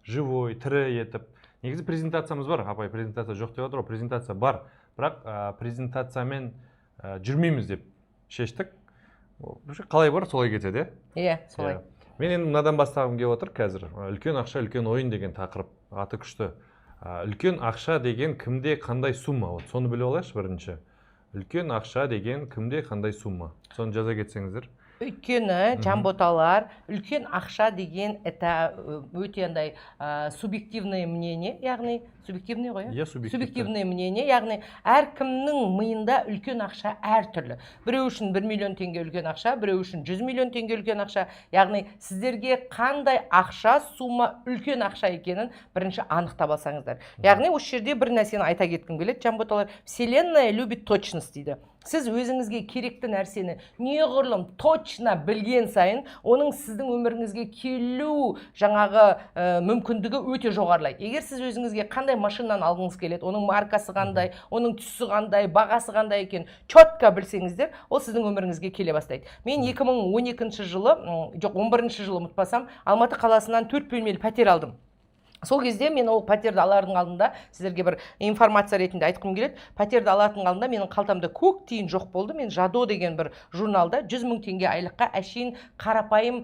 живой, тірі етіп. Негізі презентациямыз бар, апай презентация жоқ деп отыр, презентация бар. Бірақ презентациямен жүрмейміз деп шештік. Қалай бар, солай кетеді, иә? Солай. Мен енді мынадан бастағым келіп отыр қазір. Үлкен ақша, үлкен ойын деген тақырып аты күшті. Үлкен ақша деген кімде қандай сумма? Соны біліп алайықшы бірінші. Үлкен ақша деген кімде қандай сумма? Соны жаза кетсеңіздер. Өйткені жамботалар үлкен ақша деген это өте андай субъективное мнение, яғни субъективный ғой, субъективный мнение, яғни әркімнің миында үлкен ақша әртүрлі. Біреу үшін 1 миллион теңге үлкен ақша, біреу үшін 100 миллион теңге үлкен ақша. Яғни сіздерге қандай ақша сумма үлкен ақша екенін бірінші анықтап алсаңыздар. Яғни осы жерде бір нәрсені айта кеткім келеді, жамботалар. Вселенная любит точность дейді. Сіз өзіңізге керекті нәрсені неғұрлым точно білген сайын, оның сіздің өміріңізге келу жаңағы мүмкіндігі өте жоғарылайды. Егер сіз өзіңізге қандай машинаны алғыңыз келеді, оның маркасы қандай, оның түсі қандай, бағасы қандай екен, четко білсеңіздер, ол сіздің өміріңізге келе бастайды. Мен 2012 жылы, жоқ 11 жылы ұмытпасам, Алматы қаласынан 4 бөлмелі пәтер алдым. Сол кезде мен ол пәтерді алардың алдында сіздерге бір информация ретінде айтқым келеді. Пәтерді алардың алдында менің қалтамда көк тиын жоқ болды. Мен Жадо деген бір журналда 100 000 теңге айлыққа әшейін қарапайым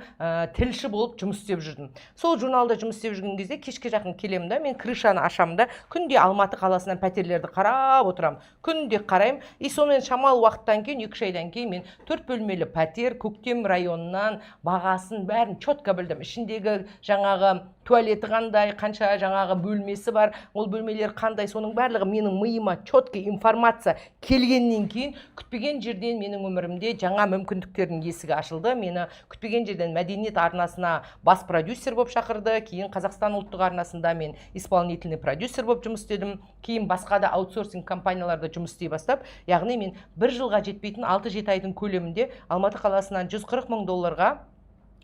тілші болып жұмыс істеп жүрдім. Сол журналда жұмыс істеп жүрген кезде кешке жақын келемін да, мен крышаны ашамын да, күнде Алматы қаласынан пәтерлерді қарап отырамын. Күнде қараймын. И сонымен шамалы уақыттан кейін, 2-3 айдан кейін мен 4 бөлмелі пәтер Көктем районынан бағасын бәрін четко білдім. Ішіндегі жаңағы туалеті қандай, қанша жаңағы бөлмесі бар, ол бөлмелер қандай, соның барлығы менің миыма четко информация келгеннен кейін күтпеген жерден менің өмірімде жаңа мүмкіндіктердің есігі ашылды. Мені күтпеген жерден мәдениет арнасына бас продюсер болып шақырды. Кейін Қазақстан ұлттық арнасында мен исполнительный продюсер болып жұмыс істедім. Кейін басқа да аутсорсинг компанияларда жұмыс істей бастап, яғни мен 1 жылға жетпейтін 6-7 айдың көлемінде Алматы қаласынан 140 000 долларға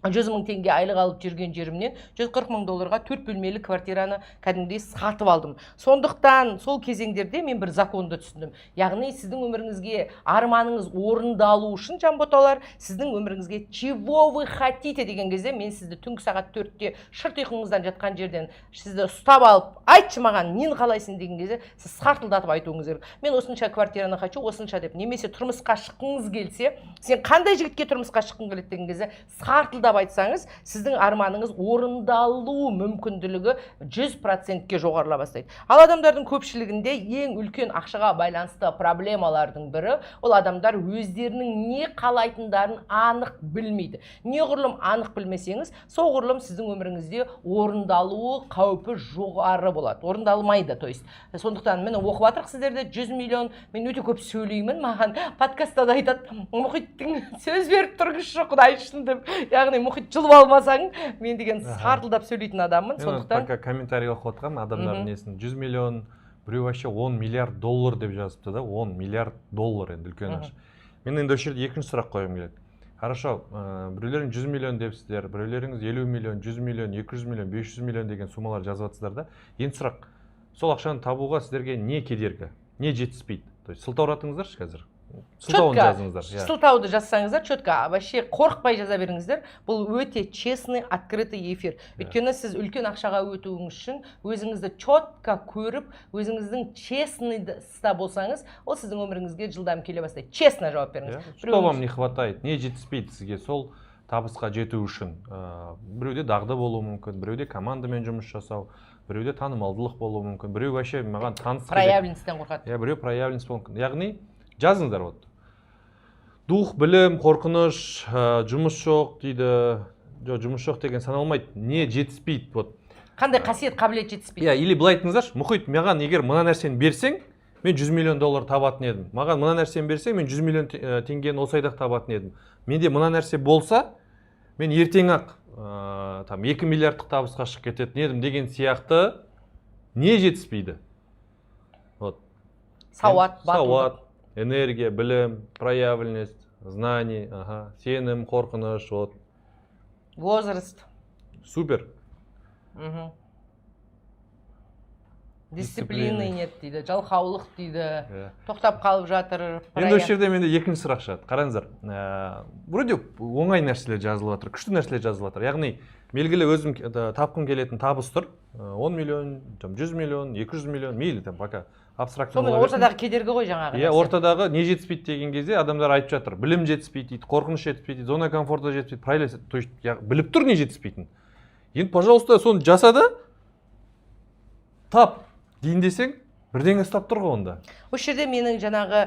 100 000 теңге айлық алып жүрген жерімнен 140 000 долларға 4 бөлмелі квартираны кәдімгідей сатып алдым. Сондықтан сол кезеңдерде мен бір законды түсіндім. Яғни сіздің өміріңізге арманыңыз орындалу үшін, жамботалар, сіздің өміріңізге чего вы хотите деген кезде мен сізді түнгі сағат 4-те шырт ұйқыңыздан жатқан жерден сізді ұстап алып, айтшы маған, нені қалайсың деген кезде сіз сартылдатып айтуыңыз керек. Мен осынша квартираны хочу, осынша деп. Немесе тұрмысқа шыққыңыз келсе, сен қандай жігітке тұрмысқа шыққың келеді деген кезде сартылдатып айтсаңыз, сіздің арманыңыз орындалу мүмкінділігі 100%-ке жоғарыла бастайды. Ал адамдардың көпшілігінде ең үлкен ақшаға байланысты проблемалардың бірі, ол адамдар өздерінің не қалайтындарын анық білмейді. Неғұрлым анық білмесеңіз, соғұрлым сіздің өміріңізде орындалуы қаупі жоғары болады. Орындалмайды, то есть. Сондықтан мені оқып жатырық сіздерде 100 миллион, мен өте көп сөйлеймін, маған подкастта да айтады, Мұхиттың сөз беріп тұрғышы Құдай үшін деп. Яғни Мұхит жылып алмасаң, мен деген сартылдап сөйлейтін адаммын. Сондықтан мен комментарий оқып отырғам, адамдардың несін 100 миллион, біреу вообще 10 миллиард доллар деп жазыпты да, 10 миллиард доллар енді үлкен ақша. Мен енді осы жерде екінші сұрақ қойғым келеді. Хорошо, біреулерің 100 миллион депсіздер, біреулеріңіз 50 миллион, 100 миллион, 200 миллион, 500 миллион деген суммалар жазып жатсыздар да. Енді сұрақ, сол ақшаны табуға сіздерге не кедергі, не жетіспейді? То есть сылтауратыңыздаршы қазір. Сылтауды жазсаңыздар, четко, вообще қорықпай жаза беріңіздер. Бұл өте честный, открытый эфир. Өйткені сіз үлкен ақшаға өтуіңіз үшін өзіңізді четко көріп, өзіңіздің честныйда болсаңыз, ол сіздің өміріңізге жылдам келе бастайды. Честно жауап беріңіз. Что вам не хватает? Не жетіспейді сізге сол табысқа жету үшін? Біреуде дағды болуы мүмкін, біреуде командамен жұмыс жасау, біреуде танымалдылық болуы мүмкін, біреу вообще маған таныс проявленностьтен қорқады. Біреу проявленность мүмкін. Яғни жазыңыздар вот. Дух, білім, қорқыныш, жұмыс жоқ дейді. Жоқ, жұмыс жоқ деген саналмайды. Не жетіспейді вот. Қандай қасиет, қабілет жетіспейді? Или былай айтыңыздаршы, Мұхит, маған егер мына нәрсені берсең, мен 100 миллион доллар табатын едім. Маған мына нәрсені берсең, мен 100 миллион теңгені осы айда табатын едім. Менде мына нәрсе болса, мен ертең-ақ 2 миллиардтық табысқа шығып кететін едім деген сияқты не жетіспейді? Вот. Сауат, энергия, білім, проявленность, знаний, сенім, қорқыныш, вот. Возраст. Супер. дисциплина нет дейді, жалқаулық дейді, тоқтап қалып жатыр. Енді осы жерде менде екінші сұрақ шығады. Қараңыздар, вроде оңай нәрселер жазылып жатыр, күшті нәрселер жазылып жатыр. Яғни белгілі өзім тапқым келетін табыс тұр, 10 миллион, 100 миллион, 200 миллион, мейлі там пока абстрактный. Соның ортадағы кедергі ғой жаңағы. Иә, ортадағы не жетіспейді деген кезде адамдар айтып жатыр. Білім жетіспейді дейді, қорқыныш жетіспейді, зона комфорта жетіспейді, правильно, то есть біліп тұр не жетіспейтін. Енді, пожалуйста, соны жасады, тап дейін десең, бірдеңе ұстап тұр ғой онда. Осы жерде менің жаңағы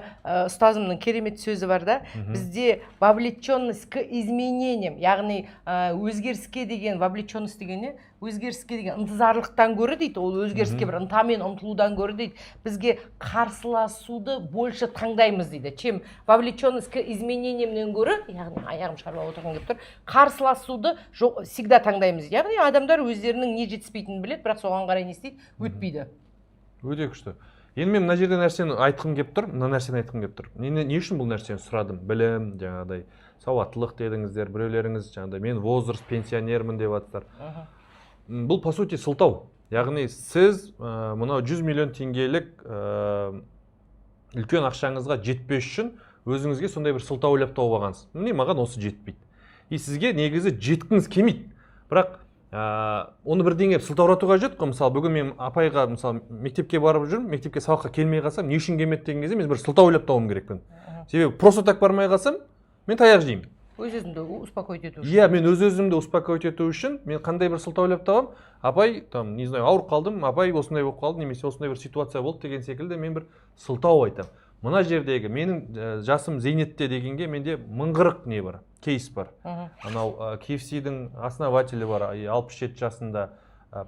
ұстазымның керемет сөзі бар да, бізде вовлеченность к изменениям, яғни өзгеріске деген, вовлеченность деген не? Өзгеріске деген ынтызарлықтан көрі дейді, ол өзгеріске бір ынтамен ұмтылудан көрі дейді. Бізге қарсыласуды больше таңдаймыз дейді. Чем вовлеченность к изменениямнен көрі, яғни аяғым шығарып отырған келіп тұр, қарсыласуды всегда таңдаймыз. Яғни адамдар өздерінің не жетіспейтінін біледі, бірақ соған қарай не істейді, өтпейді. Өте күшті. Енді мен мына жерде нәрсені айтқым келіп тұр, мына нәрсені айтқым келіп тұр. Не үшін бұл нәрсені сұрадым? Білім, жаңағыдай сауаттылық дедіңіздер, біреулеріңіз жаңағыдай мен возраст пенсионермін деп жатсыздар. Бұл по сути сылтау. Яғни сіз мынау 100 миллион теңгелік үлкен ақшаңызға жетпес үшін өзіңізге сондай бір сылтау ойлап тауып алғансыз. Міне маған осы жетпейді. И сізге негізі жеткіңіз келмейді. Бірақ оны бірдеңе сылтауратуға қажет қой. Мысалы бүгін мен апайға мысалы мектепке барып жүрмін, мектепке сабаққа келмей қалсам, не үшін келмеді деген кезде мен бір сылтау ойлап тауым керекпін. Себебі просто так бармай қалсам, мен таяқ жеймін. Өз-өзімді успокоить ету үшін. Иә, мен өз-өзімді успокоить ету үшін мен қандай бір сылтау ойлап табам, апай, там, не знаю, ауырып қалдым, апай осындай болып қалды, немесе осындай бір ситуация болды деген секілді мен бір сылтау айтам. Мына жердегі менің жасым зейнетте дегенге менде 1040 не бар, кейс бар. Анау KFC-дің основателі бар, 67 жасында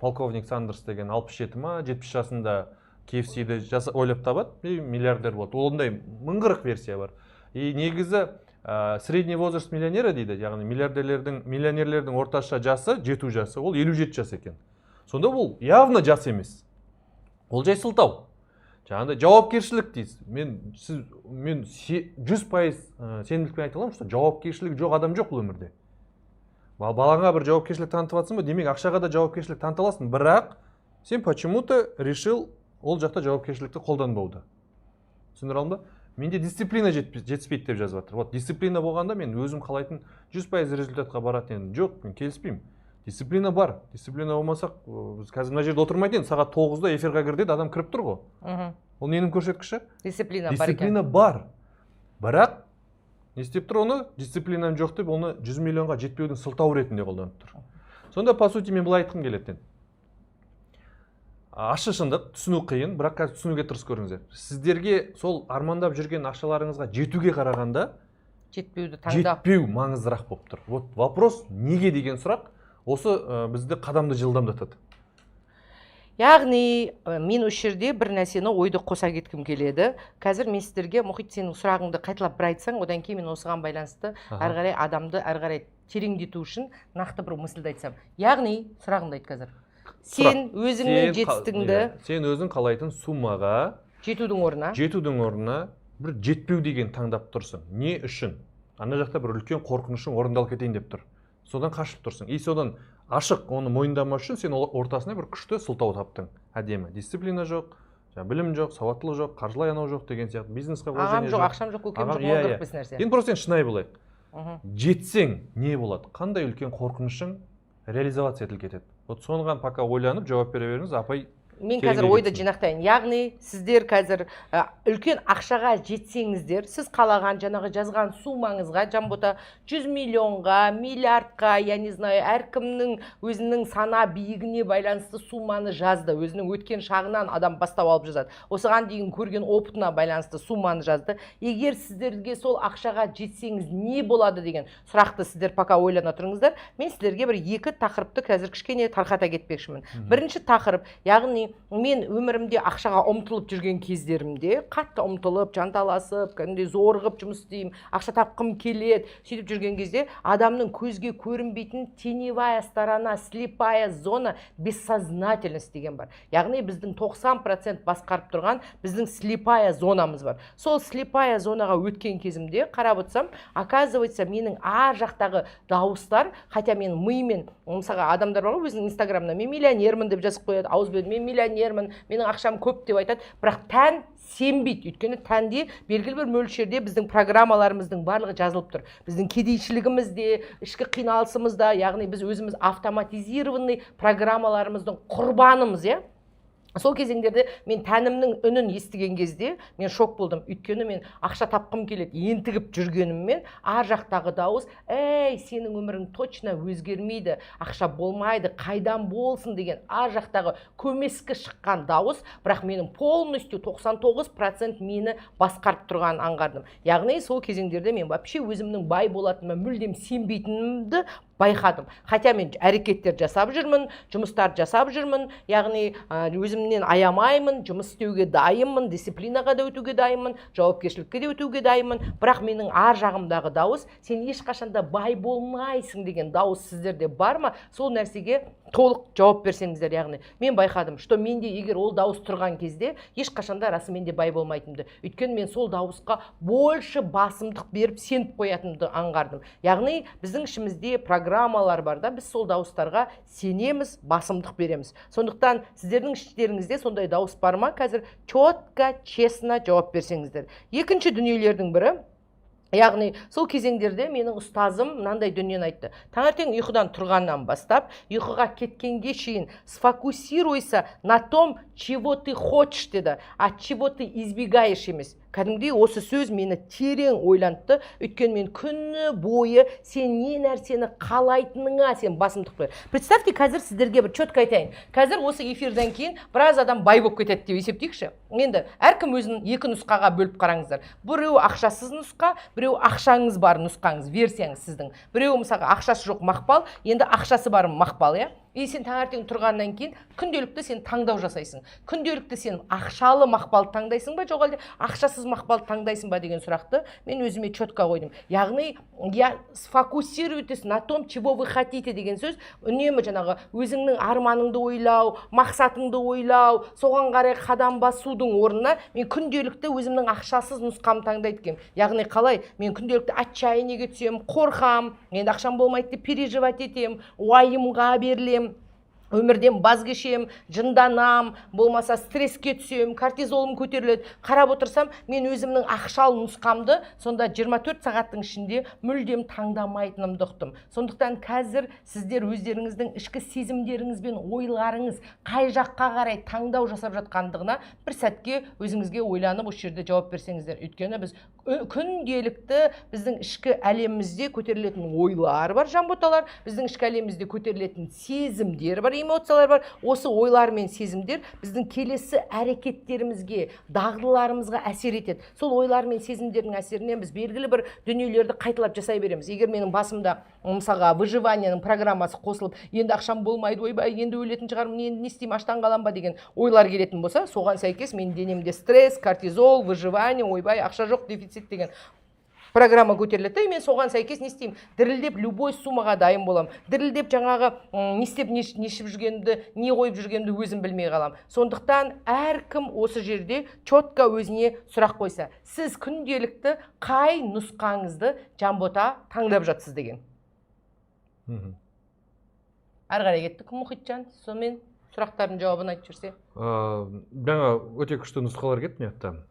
полковник Сандерс деген 67 ма, 70 жасында KFC-ді ойлап табады, миллиардер болды. Ондай 1040 версия бар. И негізі средний возраст миллионера дейді, яғни миллионерлердің орташа жасы, жету жасы, ол 57 жас екен. Сонда бұл явно жас емес. Ол жай сылтау. Жаңағыдай жауапкершілік дейсіз. Мен 100% сенімділікпен айта аламын, что жауапкершілігі жоқ адам жоқ бұл өмірде. Балаңа бір жауапкершілік танытып жатсың ба, демек ақшаға да жауапкершілік таныта аласың, бірақ сен почему-то решил ол жақта жауапкершілікті қолданбауды. Түсіндіре алдым ба? Менде дисциплина жетіспейді деп жазып жатыр. Вот дисциплина болғанда мен өзім қалайтын 100% результатқа баратын едім. Жоқ, мен келіспеймін. Дисциплина бар. Дисциплина болмасақ, біз қазір мына жерде отырмайтын едік. Сағат 9-да эфирға кір деді, адам кіріп тұр ғой. Ол ненің көрсеткіші? Дисциплина бар екен. Дисциплина бар. Бірақ не істеп тұр оны? Дисциплинам жоқ деп, оны 100 миллионға жетпеудің сылтау ретінде қолданып тұр. Сонда по сути мен былай айтқым келеді. Ашы шындық, түсіну қиын, бірақ қазір түсінуге тырысып көріңіздер. Сіздерге сол армандап жүрген ақшаларыңызға жетуге қарағанда жетпеу маңыздырақ болып тұр. Вот вопрос неге деген сұрақ осы бізді қадамды жылдамдатады. Яғни мен осы жерде бір нәрсені ойды қоса кеткім келеді. Қазір мен сіздерге Мұхит сенің сұрағыңды қайталап бір айтсаң, одан кейін мен осыған байланысты әрі қарай адамды әрі қарай тереңдету үшін нақты бір мысалды айтсам. Яғни сұрағыңды айт қазір. Сен өзіңнің жетістігіңді, сен өзің қалайтын суммаға жетудің орнына бір жетпеу деген таңдап тұрсың. Не үшін? Ана жақта бір үлкен қорқынышың орындалып кетейін деп тұр. Содан қашып тұрсың. И содан ашық оны мойындамас үшін сен ортасына бір күшті сылтау таптың. Әдемі. Дисциплина жоқ, білім жоқ, сауаттылық жоқ, қаржылай анау жоқ деген сияқты. Бизнесқа ағам жоқ, ақшам жоқ, көкем жоқ, ол кірпіс нәрсе. Енді просто шынайы болайық. Жетсең не болады? Қандай үлкен қорқынышың реализация етіліп кетеді. Вот соған пока ойланып жауап бере беріңіз, апай. Мен қазір ойды жинақтайын. Яғни сіздер қазір үлкен ақшаға жетсеңіздер, сіз қалаған жаңағы жазған суммаңызға, жамбота 100 миллионға, миллиардқа, я не знаю, әркімнің өзінің сана биігіне байланысты сумманы жазды. Өзінің өткен шағынан адам бастап алып жазады. Осыған дейін көрген опытына байланысты сумманы жазды. Егер сіздерге сол ақшаға жетсеңіз не болады деген сұрақты сіздер пока ойлана тұрыңыздар. Мен сіздерге бір екі тақырыпты қазір кішкене тарқата кетпекшімін. Бірінші тақырып, яғни мен өмірімде ақшаға ұмтылып жүрген кездерімде, қатты ұмтылып, жанталасып, кәдімгідей зорығып жұмыс істеймін, ақша тапқым келеді, сөйтіп жүрген кезде адамның көзге көрінбейтін теневая сторона, слепая зона, бессознательность деген бар. Яғни біздің 90% басқарып тұрған біздің слепая зонамыз бар. Сол слепая зонаға өткен кезімде қарап отырсам, оказывается, менің ар жақтағы дауыстар, хотя мен мимен, мысалға адамдар бар ғой, өзінің инстаграмына мен миллионермін деп жазып қояды, ауызбен мен миллионермін, менің ақшам көп деп айтады, бірақ тән сенбейді. Өйткені тәнде белгілі бір мөлшерде біздің программаларымыздың барлығы жазылып тұр. Біздің кедейшілігімізде, ішкі қиналысымызда, яғни біз өзіміз автоматизированный программаларымыздың құрбанымыз, иә? Сол кезеңдерде мен тәнімнің үнін естіген кезде мен шок болдым. Өйткені мен ақша тапқым келеді, ентігіп жүргеніммен ар жақтағы дауыс, "Ей, сенің өмірің точно өзгермейді, ақша болмайды, қайдан болсын" деген ар жақтағы көмескі шыққан дауыс, бірақ менің полностью 99% мені басқарып тұрғанын аңғардым. Яғни сол кезеңдерде мен вообще өзімнің бай болатыныма мүлдем сенбейтінімді байқадым. Хотя мен әрекеттер жасап жүрмін, жұмыстар жасап жүрмін, яғни өзімнен аямаймын, жұмыс істеуге дайынмын, дисциплинаға да өтуге дайынмын, жауапкершілікке де өтуге дайынмын, бірақ менің ар жағымдағы дауыс, сен ешқашанда бай болмайсың деген дауыс сіздерде бар ма? Сол нәрсеге толық жауап берсеңіздер, яғни мен байқадым, что менде егер ол дауыс тұрған кезде ешқашанда расымен де бай болмайтынымды. Өйткені мен сол дауысқа больше басымдық беріп сеніп қоятынымды аңғардым. Яғни біздің ішімізде программалар бар да, біз сол дауыстарға сенеміз, басымдық береміз. Сондықтан сіздердің іштеріңізде сондай дауыс бар ма? Қазір четко, честно жауап берсеңіздер. Екінші дүниелердің бірі, яғни сол кезеңдерде менің ұстазым мынандай дүниені айтты. Таңертең ұйқыдан тұрғаннан бастап, ұйқыға кеткенге шейін сфокусируйся на том, чего ты хочешь деді, а чего ты избегаешь емес. Кәдімгідей осы сөз мені терең ойлантты. Өйткені мен күні бойы сен не нәрсені қалайтыныңа сен басымдық бер. Представьте, қазір сіздерге бір четко айтайын. Қазір осы эфирден кейін біраз адам бай болып кетеді деп есептейікші. Енді әркім өзін екі нұсқаға бөліп қараңыздар. Біреу ақшасыз нұсқа, біреу ақшаңыз бар нұсқаңыз, версияңыз сіздің. Біреу мысалға ақшасы жоқ Мақпал, енді ақшасы бар Мақпал, иә? И сен таңертең тұрғаннан кейін күнделікті сен таңдау жасайсың. Күнделікті сен ақшалы Мақпалды таңдайсың ба, жоқ әлде ақшасыз Мақпалды таңдайсың ба деген сұрақты мен өзіме четко қойдым. Яғни, сфокусируйтесь на том, чего вы хотите деген сөз үнемі жаңағы өзіңнің арманыңды ойлау, мақсатыңды ойлау, соған қарай қадам басудың орнына мен күнделікті өзімнің ақшасыз нұсқам таңдайды екенмін. Яғни қалай? Мен күнделікті отчаянияға түсем, қорқам, енді ақшам болмайды деп переживать етем, уайымға берілем, өмірден баз кешем, жынданам, болмаса стресске түсем, кортизолым көтеріледі. Қарап отырсам, мен өзімнің ақшалы нұсқамды сонда 24 сағаттың ішінде мүлдем таңдамайтынымды ұқтым. Сондықтан қазір сіздер өздеріңіздің ішкі сезімдеріңіз бен ойларыңыз қай жаққа қарай таңдау жасап жатқандығына бір сәтке өзіңізге ойланып осы жерде жауап берсеңіздер. Өйткені біз күнделікті біздің ішкі әлемімізде көтерілетін ойлар бар, жанботалар, біздің ішкі әлемімізде көтерілетін сезімдер бар, эмоциялар бар. Осы ойлар мен сезімдер біздің келесі әрекеттерімізге, дағдыларымызға әсер етеді. Сол ойлар мен сезімдердің әсерінен біз белгілі бір дүниелерді қайталап жасай береміз. Егер менің басымда мысалға выживаниенің программасы қосылып, енді ақшам болмайды, ойбай, енді өлетін шығармын, енді не істеймін, аштан қалам ба деген ойлар келетін болса, соған сәйкес мен денемде стресс, кортизол, выживание, ойбай, ақша жоқ, дефицит деген программа көтеріледі, мен соған сәйкес не істеймін? Дірілдеп любой суммаға дайын болам. Дірілдеп жаңағы не істеп, не ішіп жүргенімді, не қойып жүргенімді өзім білмей қалам. Сондықтан әркім осы жерде четко өзіне сұрақ қойса, сіз күнделікті қай нұсқаңызды Жанбота таңдап жатсыз деген. Әрі қарай кеттік, Мұхитжан, сонымен сұрақтардың жауабын айтып жүрсе. Жаңа өте күшті нұсқалар кетті мені.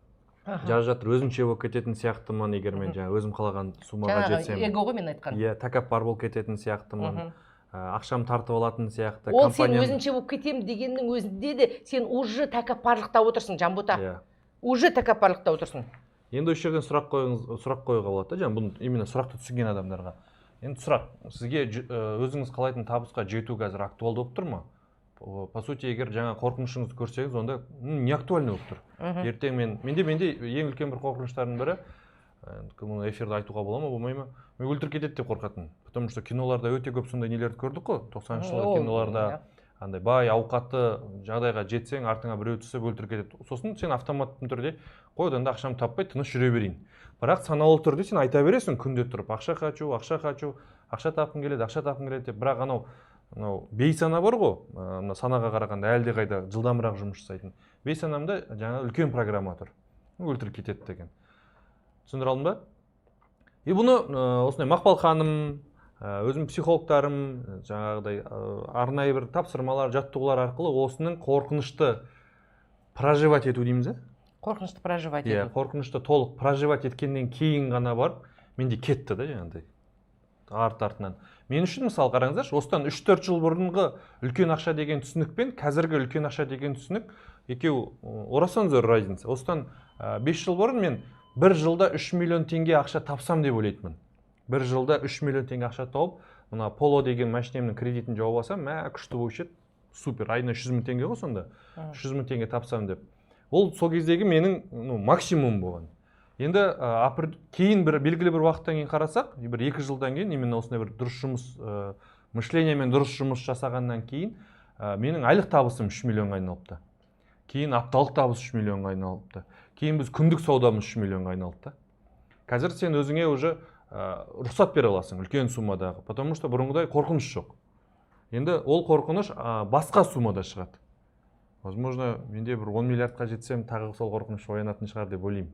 Жазып жатыр, өзімше болып кететін сияқтымын, егер мен өзім қалаған суммаға жетсем. Жаңағы эго ғой мен айтқан. Иә, тәкаппар болып кететін сияқтымын. Ақшам тартып алатын сияқты. Ол сен өзімше болып кетем дегеннің өзінде де сен уже тәкаппарлықта отырсың, Жанбота. Уже тәкаппарлықта отырсың. Енді осы жерден сұрақ қоюға болады, жаңа бұл именно сұрақты түсінген адамдарға. Енді сұрақ, сізге өзіңіз қалайтын табысқа жету қазір актуалды болып тұр ма? По сути, егер жаңа қорқынышыңызды көрсеңіз, онда не актуальны болып тұр. Ертең менде ең үлкен бір қорқыныштардың бірі, мұны эфирде айтуға бола ма, болмай ма? Мен өлтіріп кетеді деп қорқатын. Потому что киноларда өте көп сондай нелерді көрдік қой. 90-шы жылғы киноларда андай бай, ауқатты жағдайға жетсең, артыңа біреу түсіп өлтіріп кетеді. Сосын сен автоматты түрде қой, одан да ақшамды таппай тыныш жүре берейін. Бірақ саналы түрде сен айта бересің күнде тұрып, ақша хочу, ақша тапқым келеді деп. Бірақ анау бейсана бар ғой, санаға қарағанда әлде қайда жылдамырақ жұмыс жасайтын. Бейсанамда жаңа үлкен программа тұр. Өлтіріп кетеді деген. Түсіндіре алдым ба? И бұны осындай Мақпал ханым, өзім психологтарым жаңағыдай арнайы бір тапсырмалар, жаттығулар арқылы осының қорқынышты проживать ету дейміз, қорқынышты проживать ету. Қорқынышты толық проживать еткеннен кейін ғана барып менде кетті да жаңағыдай артынан. Мен үшін мысалы қараңыздаршы, осыдан 3-4 жыл бұрынғы үлкен ақша деген түсінік пен қазіргі үлкен ақша деген түсінік екеу орасан зор разница. Осыдан 5 жыл бұрын мен бір жылда 3 миллион теңге ақша тапсам деп ойлайтынмын. Бір жылда 3 миллион теңге ақша тауып, мына Polo деген машинемнің кредитін жауып алсам, күшті болып еді. Супер, айына 300 мың теңге ғой сонда. 300 мың теңге тапсам деп. Ол сол кездегі менің максимум болған. Енді кейін белгілі бір уақыттан кейін қарасақ, бір 2 жылдан кейін именно осындай бір дұрыс жұмыс, мышлениемен дұрыс жұмыс жасағаннан кейін менің айлық табысым 3 миллионға айналыпты. Кейін апталық табыс 3 миллионға айналыпты. Кейін біз күндік саудамыз 3 миллионға айналыпты. Қазір сен өзіңе уже рұқсат бере аласың үлкен суммадағы, потому что бұрынғыдай қорқыныш жоқ. Енді ол қорқыныш басқа суммада шығады. Возможно, менде бір 10 миллиардқа жетсем, тағы сол қорқыныш оянатын шығар деп ойлаймын.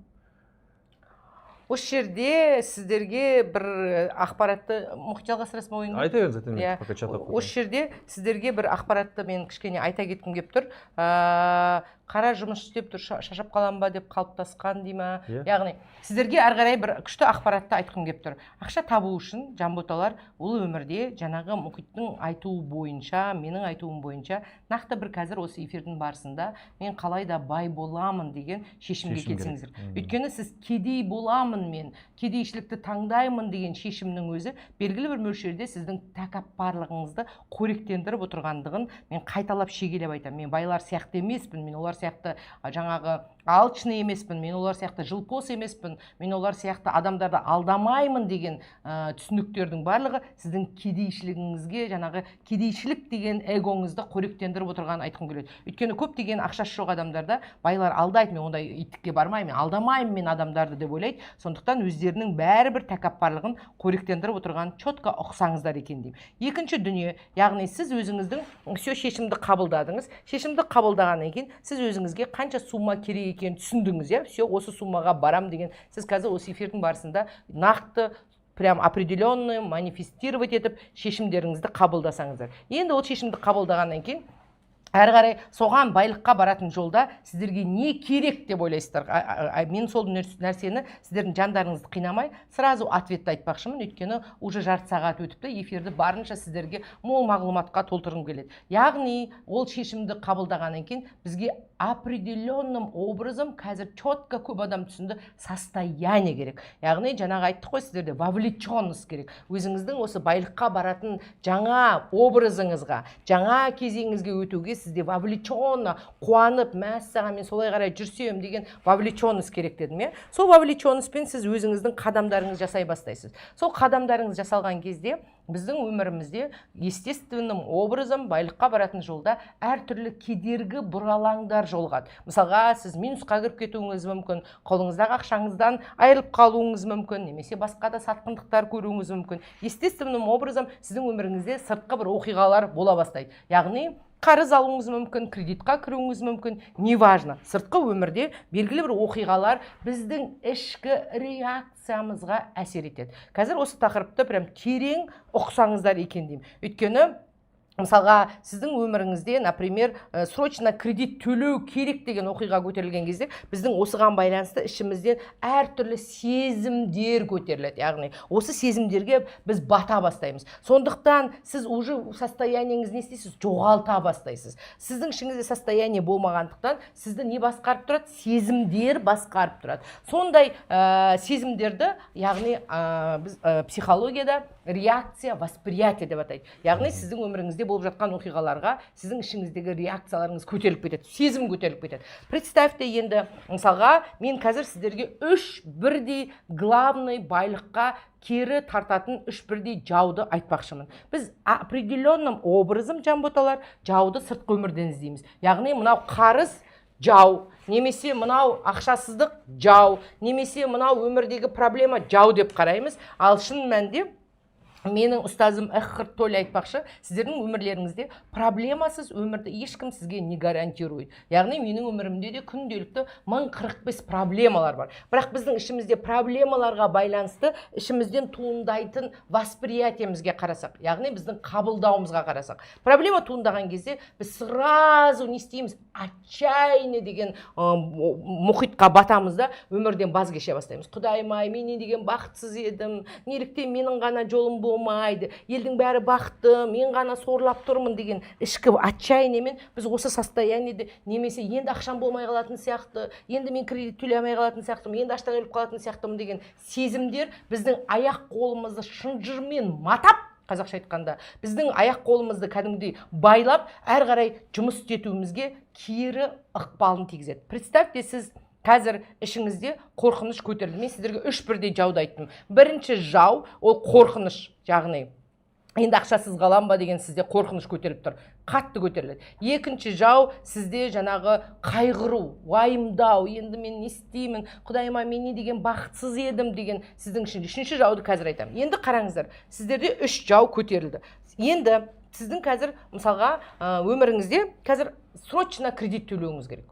Осы жерде сіздерге бір ақпаратты мұхит жалғастырасыз ба ойыңды? Айта беріңіз, мен пока чат оқып. Осы жерде сіздерге бір ақпаратты мен кішкене айта кеткім келіп тұр. Қара жұмыс істеп тұр, шашап қалам ба деп қалыптасқан дей ма? Яғни сіздерге ары қарай бір күшті ақпаратты айтқым келіп тұр. Ақша табу үшін жанботалар ол өмірде жаңағы мұхиттың айтуы бойынша, менің айтуым бойынша нақты бір қазір осы эфирдің барысында мен қалай да бай боламын деген шешімге келсеңіздер. Өйткені сіз кедей боламын мен, кедейшілікті таңдаймын деген шешімнің өзі белгілі бір мөлшерде сіздің тәкаппарлығыңызды қоректендіріп отырғандығын мен қайталап шегелеп айтамын. Мен байлар сияқты емеспін, мен олар сияқты жаңағы алчный емеспін, мен олар сияқты жылпос емеспін, мен олар сияқты адамдарды алдамаймын деген түсініктердің барлығы сіздің кедейшілігіңізге, жаңағы кедейшілік деген эгоңызды қоректендіріп отырғанын айтқым келеді. Өйткені көптеген ақшасы жоқ адамдарда байлар алдайды, мен ондай иттікке бармаймын, алдамаймын мен адамдарды деп ойлайды. Сондықтан өздерінің бәрібір тәкаппарлығын қоректендіріп отырған чотқа ұқсаңыздар екен деймін. Екінші дүние, яғни сіз өзіңіздің все шешімді қабылдадыңыз. Шешімді қабылдағаннан кейін сіз өзіңізге қанша сумма керек екенін түсіндіңіз, все осы суммаға барам деген сіз қазір осы эфирдің барысында нақты прям определенный манифестировать етіп шешімдеріңізді қабылдасаңыздар. Енді ол шешімді қабылдағаннан кейін әрі қарай соған байлыққа баратын жолда сіздерге не керек деп ойлайсыздар? Мен сол нәрсені сіздердің жандарыңызды қинамай сразу ответті айтпақшымын, өйткені уже жарты сағат өтіпті, эфирді барынша сіздерге мол мағлұматқа толтырғым келеді. Яғни ол шешімді қабылдағаннан кейін бізге определенным образом қазір четко көп адам түсінді состояние керек. Яғни жаңағы айттық қой сіздерде вовлеченность керек. Өзіңіздің осы байлыққа баратын жаңа образыңызға, жаңа кезеңіңізге өтуге сізде вовлеченно, қуанып, мәссаған мен солай қарай жүрсем деген вовлеченность керек дедім, сол вовлеченностьпен сіз өзіңіздің қадамдарыңыз жасай бастайсыз. Сол қадамдарыңыз жасалған кезде біздің өмірімізде естественным образом байлыққа баратын жолда әртүрлі кедергі бұралаңдар жолығады. Мысалға, сіз минусқа кіріп кетуіңіз мүмкін, қолыңыздағы ақшаңыздан айырылып қалуыңыз мүмкін, немесе басқа да сатқындықтар көруіңіз мүмкін. Естественным образом сіздің өміріңізде сыртқы бір оқиғалар бола бастайды. Яғни қарыз алуыңыз мүмкін, кредитқа кіруіңіз мүмкін, неважно. Сыртқы өмірде белгілі бір оқиғалар біздің ішкі реакциямызға әсер етеді. Қазір осы тақырыпты прям терең ұқсаңыздар екен деймін. Өйткені мысалға, сіздің өміріңізде, например, срочно кредит төлеу керек деген оқиға көтерілген кезде, біздің осыған байланысты ішімізден әртүрлі сезімдер көтеріледі. Яғни, осы сезімдерге біз бата бастаймыз. Сондықтан сіз уже состояниеңіз не істейсіз? Жоғалта бастайсыз. Сіздің ішіңізде состояние болмағандықтан, сізді не басқарып тұрады? Сезімдер басқарып тұрады. Сондай сезімдерді, яғни біз психологияда реакция, восприятие деп атайды. Яғни, сіздің өміріңізде болып жатқан оқиғаларға сіздің ішіңіздегі реакцияларыңыз көтеріліп кетеді, сезім көтеріліп кетеді. Представьте енді, мысалға, мен қазір сіздерге 3 бірдей главный байлыққа кері тартатын 3 бірдей жауды айтпақшымын. Біз определенным образом, жанботалар, жауды сыртқы өмірден іздейміз. Яғни, мынау қарыз жау, немесе мынау ақшасыздық жау, немесе мынау өмірдегі проблема жау деп қараймыз. Ал шын мәнінде менің ұстазым Эххард Толле айтпақшы, сіздердің өмірлеріңізде проблемасыз өмірді ешкім сізге не гарантирует. Яғни менің өмірімде де күнделікті 1045 проблемалар бар. Бірақ біздің ішімізде проблемаларға байланысты ішімізден туындайтын восприятиемізге қарасақ, яғни біздің қабылдауымызға қарасақ. Проблема туындаған кезде біз сразу не істейміз? Отчаяние деген мұхитқа батамыз да өмірден баз кеше бастаймыз. Құдайым-ай, мен не деген бақытсыз едім, неліктен менің ғана жолым болмайды, елдің бәрі бақытты, мен ғана сорлап тұрмын деген ішкі отчаяниемен біз осы состояниеде, немесе енді ақшам болмай қалатын сияқты, енді мен кредит төлей алмай қалатын сияқтымын, енді аштан өліп қалатын сияқтымын деген сезімдер біздің аяқ қолымызды шынжырмен матап, қазақша айтқанда, біздің аяқ қолымызды кәдімгідей байлап, әрі қарай жұмыс істетуімізге кері ықпалын тигізеді. Представьте, сіз қазір ішіңізде қорқыныш көтерілді. Мен сіздерге 3 бірдей жауды айттым. Бірінші жау ол қорқыныш, яғни енді ақшасыз қалам ба деген сізде қорқыныш көтеріліп тұр, қатты көтеріледі. Екінші жау сізде жаңағы қайғыру, уайымдау, енді мен не істеймін, құдайыма мен не деген бақытсыз едім деген сіздің ішінде. Үшінші жауды қазір айтамын. Енді қараңыздар, сіздерде 3 жау көтерілді. Енді сіздің қазір мысалға өміріңізде қазір срочно кредит төлеуіңіз керек.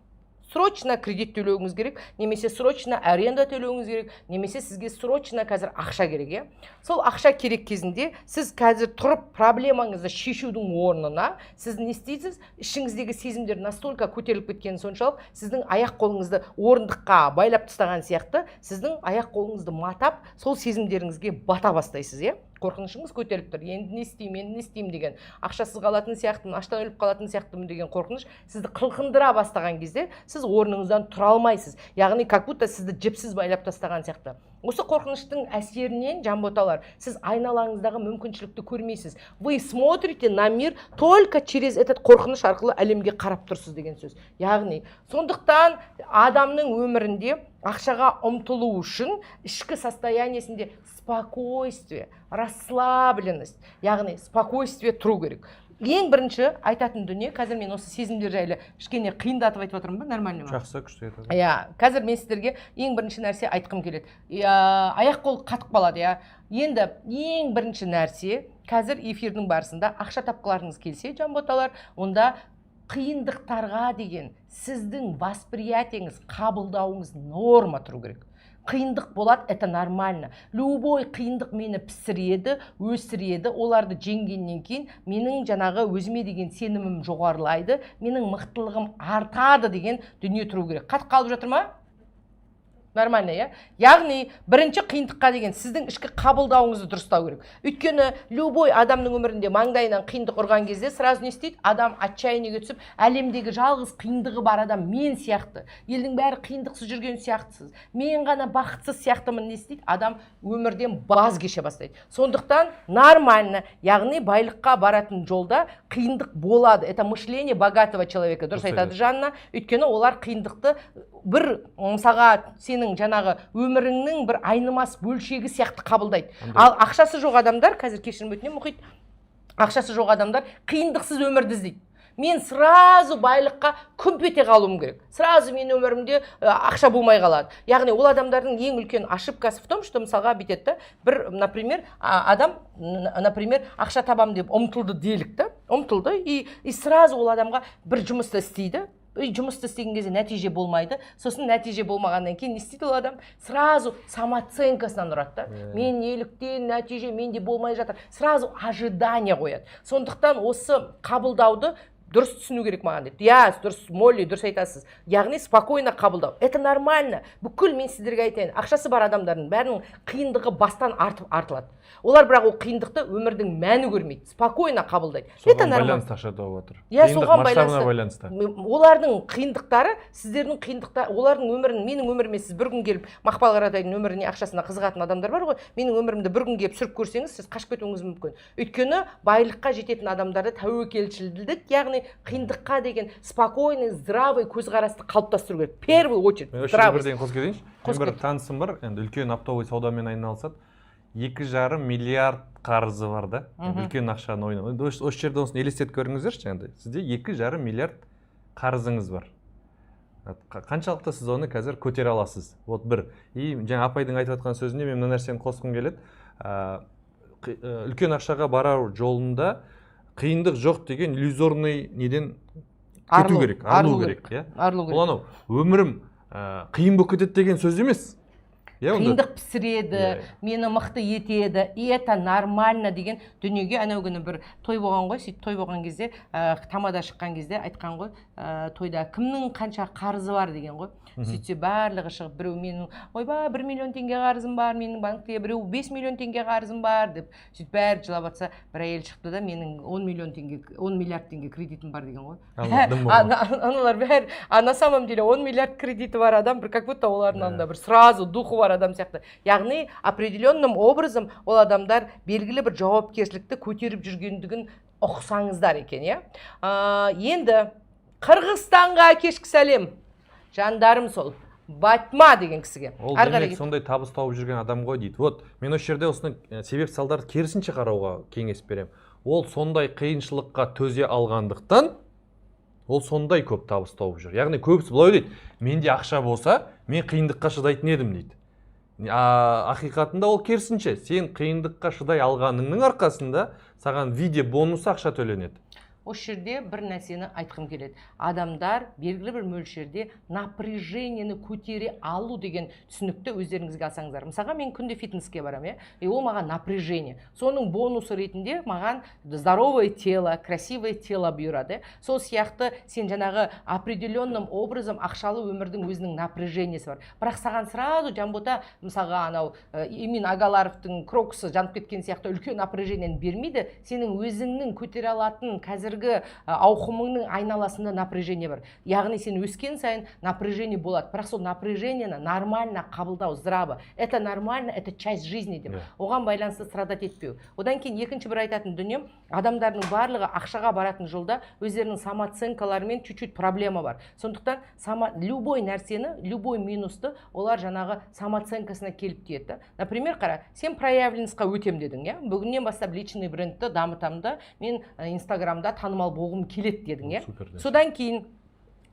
Срочно кредит төлеуіңіз керек, немесе срочно аренда төлеуіңіз керек, немесе сізге срочно қазір ақша керек. Сол ақша керек кезінде сіз қазір тұрып проблемаңызды шешудің орнына сіз не істейсіз? Ішіңіздегі сезімдер настолько көтеріліп кеткені соншалық, сіздің аяқ қолыңызды орындыққа байлап тастаған сияқты, сіздің аяқ қолыңызды матап, сол сезімдеріңізге бата бастайсыз, қорқынышыңыз көтеріліп тұр. Енді не істеймін деген, ақшасыз қалатын сияқтымын, аштан өліп қалатын сияқтымын деген қорқыныш сізді қылқындыра бастаған кезде сіз орныңыздан тұра алмайсыз. Яғни как будто сізді жіпсіз байлап тастаған сияқты. Осы қорқыныштың әсерінен, жанботалар, сіз айналаңыздағы мүмкіншілікті көрмейсіз. Вы смотрите на мир только через этот қорқыныш арқылы әлемге қарап тұрсыз деген сөз. Яғни, сондықтан адамның өмірінде ақшаға ұмтылу үшін ішкі состояниесінде спокойствие, расслабленность, яғни спокойствие тұру керек. Ең бірінші айтатын дүние, қазір мен осы сезімдер жайлы кішкене қиындатып айтып отырмын ба, нормально ма? Жақсы, күшті айтады. Қазір мен сіздерге ең бірінші нәрсе айтқым келеді. Аяқ қол қатып қалады, Енді ең бірінші нәрсе, қазір эфирдің барысында ақша тапқыларыңыз келсе, жанботалар, онда қиындықтарға деген сіздің восприятиеңіз, қабылдауыңыз норма тұру керек. Қиындық болады, это нормально. Любой қиындық мені пісіреді, өсіреді, оларды жеңгеннен кейін менің жаңағы өзіме деген сенімім жоғарылайды, менің мықтылығым артады деген дүние тұру керек. Қатып қалып жатыр ма? Нормально, Яғни, бірінші қиындыққа деген сіздің ішкі қабылдауыңызды дұрыстау керек. Өйткені, любой адамның өмірінде маңдайынан қиындық ұрған кезде сразу не істейді? Адам отчаянияға түсіп, әлемдегі жалғыз қиындығы бар адам мен сияқты. Елдің бәрі қиындықсыз жүрген сияқтысыз. Мен ғана бақытсыз сияқтымын, не істейді? Адам өмірден баз кеше бастайды. Сондықтан нормально, яғни байлыққа баратын жолда қиындық болады. Это мышление богатого человека. Дұрыс айтады Жанна. Өйткені олар қиындықты бір мысалға сенің жаңағы өміріңнің бір айнымас бөлшегі сияқты қабылдайды. Ал ақшасы жоқ адамдар, қазір кешірім өтінемін, мұхит, ақшасы жоқ адамдар қиындықсыз өмірді іздейді. Мен сразу байлыққа күмп ете қалуым керек. Сразу мен өмірімде ақша болмай қалады. Яғни ол адамдардың ең үлкен ошибкасы в том, что мысалға бүйтеді, бір, например, адам, ақша табам деп ұмтылды делік, ұмтылды, и сразу ол адамға бір жұмысты істейді. Жұмысты істеген кезде нәтиже болмайды. Сосын нәтиже болмағаннан кейін не істейді ол адам? Сразу самооценкасынан ұрады. Мен неліктен нәтиже менде болмай жатыр. Сразу ожидание қояды. Сондықтан осы қабылдауды дұрыс түсіну керек маған дейді. Дұрыс, Молли, дұрыс айтасыз. Яғни спокойно қабылдау. Это нормально. Бүкіл мен сіздерге айтайын, ақшасы бар адамдардың бәрінің қиындығы бастан артылады. Олар бірақ ол қиындықты өмірдің мәні көрмейді. Спокойно қабылдайды. Соған байланысты ақша тауып отыр. Соған байланысты. Олардың қиындықтары, сіздердің қиындықтары, олардың өмірін, менің өміріме сіз бір күн келіп, Мақпал Қаратайдың өміріне ақшасына қызығатын адамдар бар ғой. Менің өмірімді бір күн келіп сүріп көрсеңіз, сіз қашып кетуіңіз мүмкін. Өйткені байлыққа жететін адамдарды тәуекелшілдік, яғни қиындыққа деген спокойный, здравый көзқарасты қалыптастыру керек. Первый очередь. Бірден қосып кетейінші. Мен бір танысым бар, енді үлкен оптовый саудамен айналысады. 2,5 миллиард қарызы бар да. Үлкен ақшаны ойнап. Осы жерде осыны елестетіп көріңіздерші, жаңағыдай. Сізде 2,5 миллиард қарызыңыз бар. Қаншалықты сіз оны қазір көтере аласыз? Вот бір. И жаңа апайдың айтып жатқан сөзіне мен мына нәрсені қосқым келеді. үлкен ақшаға барар жолында қиындық жоқ деген иллюзорный неден кету керек, арылу керек, иә. Бұл анау өмірім қиын болып кетеді деген сөз емес. Қиындық пісіреді, мені мықты етеді, и это нормально деген дүниеге анау күні бір той болған ғой, сөйтіп той болған кезде, тамада шыққан кезде айтқан ғой, тойда кімнің қанша қарызы бар деген ғой. Сөйтсе барлығы шығып, біреу менің, ойбай, 1 миллион теңге қарызым бар, менің банкте, біреу 5 миллион теңге қарызым бар деп, сөйтіп бәрі жылап жатса, бір әйел шықты да, менің 10 миллиард теңге кредитім бар деген ғой. Аналар бәрі, на самом деле 10 миллиард кредиті бар адам, бір как будто олардың алдында бір сразу духы бар адам сияқты. Яғни определенным образом ол адамдар белгілі бір жауапкершілікті көтеріп жүргендігін ұқсаңыздар екен, иә. Енді Қырғызстанға кешкі сәлем. Жандарым сол. Батма деген кісіге. Ол демек сондай табыс тауып жүрген адам ғой дейді. Вот, мен осы жерде осының себеп салдарды керісінше қарауға кеңес берем. Ол сондай қиыншылыққа төзе алғандықтан ол сондай көп табыс тауып жүр. Яғни көбісі былай дейді, менде ақша болса, мен қиындыққа шыдайтын едім дейді. Ақиқатында ол керісінше, сен қиындыққа шыдай алғаныңның арқасында саған видео бонус ақша төленеді. Осы жерде бір нәрсені айтқым келеді. Адамдар белгілі бір мөлшерде напряжениені көтере алу деген түсінікті өздеріңізге алсаңыздар. Мысалға мен күнде фитнеске барам, ол маған напряжение. Соның бонусы ретінде маған здоровое тело, красивое тело бұйырады. Сол сияқты сен жаңағы определенным образом ақшалы өмірдің өзінің напряжениесі бар. Бірақ саған сразу Жанбота, мысалға анау Эмин Агаларовтың крокусы жанып кеткен сияқты үлкен напряжениені бермейді. Сенің өзіңнің көтере алатын қазір ауқымыңның айналасында напряжение бар. Яғни сен өскен сайын напряжение болады. Бірақ сол напряжениені нормально қабылдау, здраво. Это нормально, это часть жизни деп. Оған байланысты страдать етпеу. Одан кейін екінші бір айтатын дүнием, адамдардың барлығы ақшаға баратын жолда өздерінің самооценкаларымен чуть-чуть проблема бар. Сондықтан любой нәрсені, любой минусты олар жаңағы самооценкасына келіп тиеді. Например, қара, сен проявленностьқа өтем дедің, бүгіннен бастап личный брендті дамытамда, мен Инстаграмда танымал болғым келеді дедің, содан кейін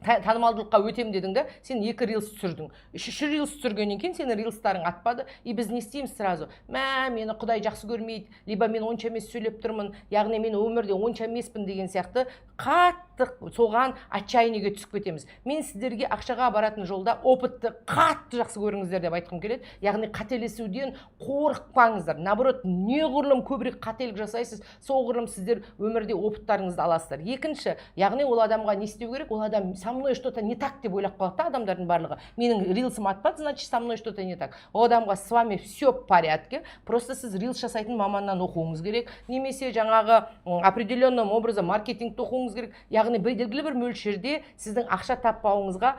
танымалдылыққа өтем дедің да, сен 2 рилс түсірдің. 3 рилс түсіргеннен кейін сенің рилстарың атпады, и біз не істейміз сразу? Мені Құдай жақсы көрмейді, либо мен онша емес сөйлеп тұрмын, яғни мен өмірде онша емеспін деген сияқты қатты соған отчаянияға түсіп кетеміз. Мен сіздерге ақшаға баратын жолда опытты қатты жақсы көріңіздер деп айтқым келеді. Яғни қателесуден қорықпаңыздар. Наоборот, неғұрлым көбірек қателік жасайсыз, соғұрлым сіздер өмірде опыттарыңызды аласыздар. Екінші, яғни ол адамға не істеу керек? Ол адам со мной что-то не так деп ойлап қалады да адамдардың барлығы. Менің рилсым атпады, значит, со мной что-то не так. Ол адамға с вами все в порядке. Просто сіз рилс жасайтын маманнан оқуыңыз керек. Немесе жаңағы определенным образом маркетингті оқуыңыз керек. Яғни белгілі бір мөлшерде сіздің ақша таппауыңызға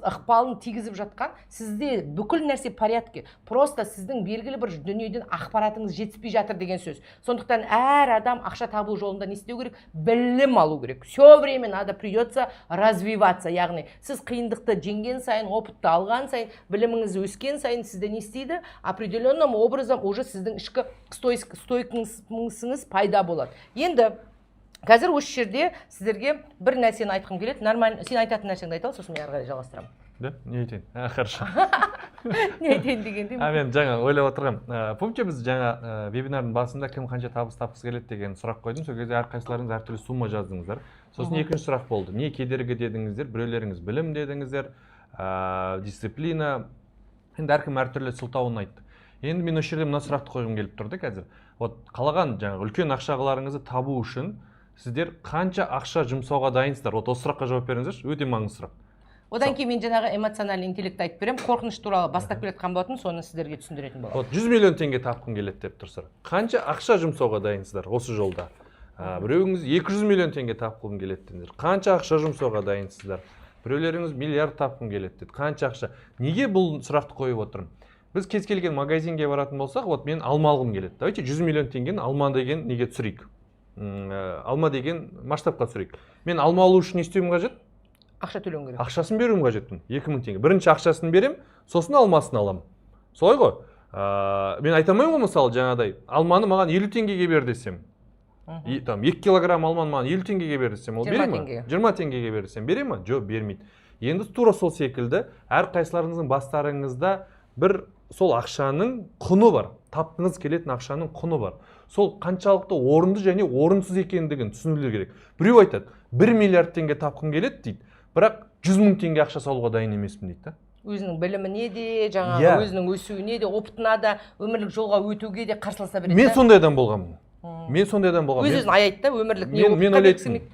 ықпалын тигізіп жатқан, сізде бүкіл нәрсе порядке. Просто сіздің белгілі бір дүниеден ақпаратыңыз жетіспей жатыр деген сөз. Сондықтан әр адам ақша табу жолында не істеу керек? Білім алу керек. Все время надо придется развиваться. Яғни сіз қиындықты жеңген сайын, опытты алған сайын, біліміңіз өскен сайын сізде не істейді? Определенным образом уже сіздің ішкі стойкіңіз пайда болады. Енді қазір осы жерде сіздерге бір нәрсені айтқым келеді. Нормально, сен айтатын нәрсеңді айта ал, сосын мен ары қарай жалғастырамын. Да, не айтайын? Хорошо. Не айтайын дегенде? Мен жаңа ойлап отырғам. Помните, біз жаңа вебинардың басында кім қанша табыс тапқысы келеді деген сұрақ қойдым. Сол кезде әрқайсыларыңыз әртүрлі сумма жаздыңыздар. Сосын екінші сұрақ болды. Не кедергі дедіңіздер? Біреулеріңіз білім дедіңіздер, дисциплина. Енді әркім әртүрлі сылтауын айтты. Енді мен осы жерде мына сұрақты қойғым келіп тұрды қазір. Вот қалаған жаңағы үлкен ақшаларыңызды табу үшін сіздер қанша ақша жұмсауға дайынсыздар? Вот осы сұраққа жауап беріңіздерші, өте маңызды сұрақ. Одан кейін мен жаңағы эмоциональный интеллектті айтып берем. Қорқыныш туралы бастап келетқан болатын, соны сіздерге түсіндіретін боламын. Вот 100 миллион теңге тапқым келеді деп тұрсыздар. Қанша ақша жұмсауға дайынсыздар осы жолда? Біреуіңіз 200 миллион теңге тапқым келеді дедіңіздер. Қанша ақша жұмсауға дайынсыздар? Біреулеріңіз миллиард тапқым келеді деді. Қанша ақша? Неге бұл сұрақты қойып отырмын? Біз кез келген магазинге баратын болсақ, вот мен алма алғым келеді. Давайте 100 миллион теңгені алма деген неге түсірейік? Алма деген масштабқа түсірейік. Мен алма алу үшін не істеуім қажет? Ақша төлеуім керек. Ақшасын беруім қажетпін. 2000 теңге. Бірінші ақшасын берем, сосын алмасын аламын. Солай ғой? Мен айтамаймын ғой, мысалы жаңадай, алманы маған 50 теңгеге бер десем. 2 килограмм алманы маған 50 теңгеге бер десем, ол бере ме? 20 теңгеге бер десем, бере ме? Жоқ, бермейді. Енді тура сол секілді, әр қайсыларыңыздың бастарыңызда бір сол ақшаның құны бар. Тапқыңыз келетін ақшаның құны бар. сол қаншалықты орынды және орынсыз екендігін түсінулер керек. Біреу айтады, 1 миллиард теңге тапқым келеді дейді, бірақ 100 мың теңге ақша салуға дайын емеспін дейді да. Өзінің біліміне де, жаңағы өзінің өсуіне де, опытына да, өмірлік жолға өтуге де қарсыласа береді. Мен сондай адам болғанмын. Мен сондай адам болғанмын. Өз-өзін аяйды да, өмірлік не опытқа бексімейді.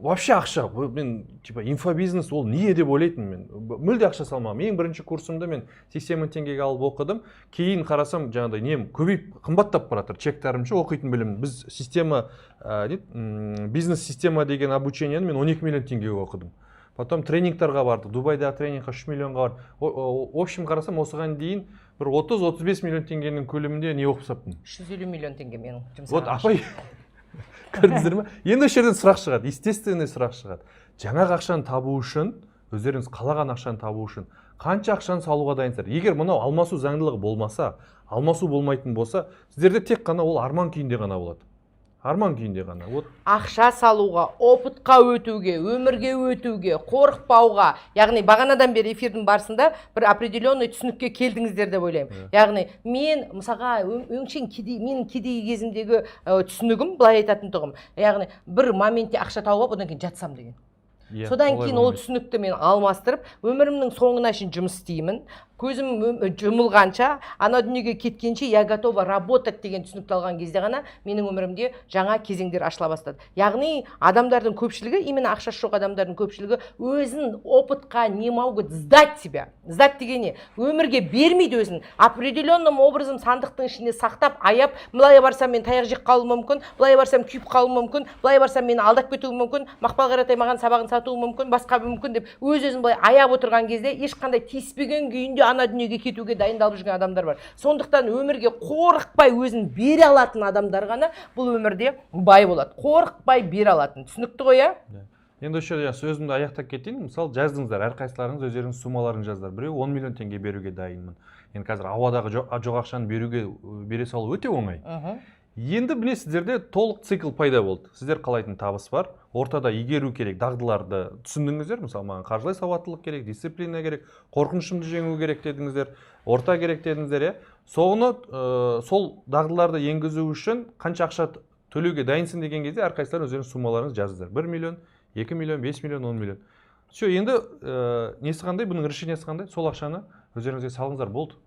Вообще ақша, мен типа инфобизнес ол не деп ойлайтын мен. Мүлде ақша салмағанмын. Ең бірінші курсымда мен 80 мың теңгеге алып оқыдым. Кейін қарасам жаңағыдай нем көбейіп қымбаттап баратыр. Чектарымша оқитын білім. Біз система бизнес система деген обучениені мен 12 миллион теңгеге оқыдым. Потом тренингтарға бардық. Дубайдағы тренингқа 3 миллионға бардық. В общем қарасам осыған дейін бір 30-35 миллион теңгенің көлемінде не оқып саптым. 150 миллион теңге менің жұмсағаным. Вот апай көрдіңіздер ме? Енді осы жерден сұрақ шығады, естественный сұрақ шығады. Жаңағы ақшаны табу үшін, өздеріңіз қалаған ақшаны табу үшін қанша ақшаны салуға дайынсыздар? Егер мынау алмасу заңдылығы болмаса, алмасу болмайтын болса, сіздерде тек қана ол арман күйінде ғана болады. Арман күйінде ғана. Ақша салуға, опытқа өтуге, өмірге өтуге, қорықпауға, яғни бағанадан бері эфирдің барысында бір определенный түсінікке келдіңіздер деп ойлаймын. Яғни мен мысалға өңшең менің кедей кезімдегі түсінігім былай айтатын тұғым. Яғни бір моментте ақша тауып, одан кейін жатсам деген. Содан кейін ол түсінікті мен алмастырып, өмірімнің соңына шейін жұмыс істеймін. Көзім жұмылғанша, ана дүниеге кеткенше я готова работать деген түсінікті алған кезде ғана менің өмірімде жаңа кезеңдер ашыла бастады. Яғни адамдардың көпшілігі, именно ақшасы жоқ адамдардың көпшілігі өзін опытқа немауға сдать себя. Сдать деген не? Өмірге бермейді өзін. Определенным образом сандықтың ішінде сақтап, аяп, былай барсам мен таяқ жеп қалуым мүмкін, былай барсам күйіп қалуым мүмкін, былай барсам мені алдап кетуім мүмкін, Мақпал Қаратай маған сабағын сатуы мүмкін, басқа мүмкін деп өз-өзін былай аяп отырған кезде ешқандай тиіспеген күйінде ана дүниеге кетуге дайындалып жүрген адамдар бар. Сондықтан өмірге қорықпай өзін бере алатын адамдар ғана бұл өмірде бай болады. Қорықпай бере алатын. Түсінікті ғой, а? Енді осы жерде сөзімді аяқтап кетейін. Мысалы, жаздыңыздар, әрқайсыларыңыз өздеріңіз суммаларын жаздар. Біреу 10 миллион теңге беруге дайынмын. Енді қазір ауадағы жоқ ақшаны бере салу өте оңай. Енді білесіздерде толық цикл пайда болды. Сіздер қалайтын табыс бар. Ортада игеру керек, дағдыларды түсіндіңіздер. Мысалы, маған қаржылай сауаттылық керек, дисциплина керек, қорқынышымды жеңу керек дедіңіздер, орта керек дедіңіздер. Соны сол дағдыларды енгізу үшін қанша ақша төлеуге дайынсың деген кезде әрқайсылар өздеріңіз суммаларыңызды жазыңыздар. 1 миллион, 2 миллион, 5 миллион, 10 миллион. Все, енді несі қандай, бұның решениесі қандай? Сол ақшаны өздеріңізге салыңыздар, болды.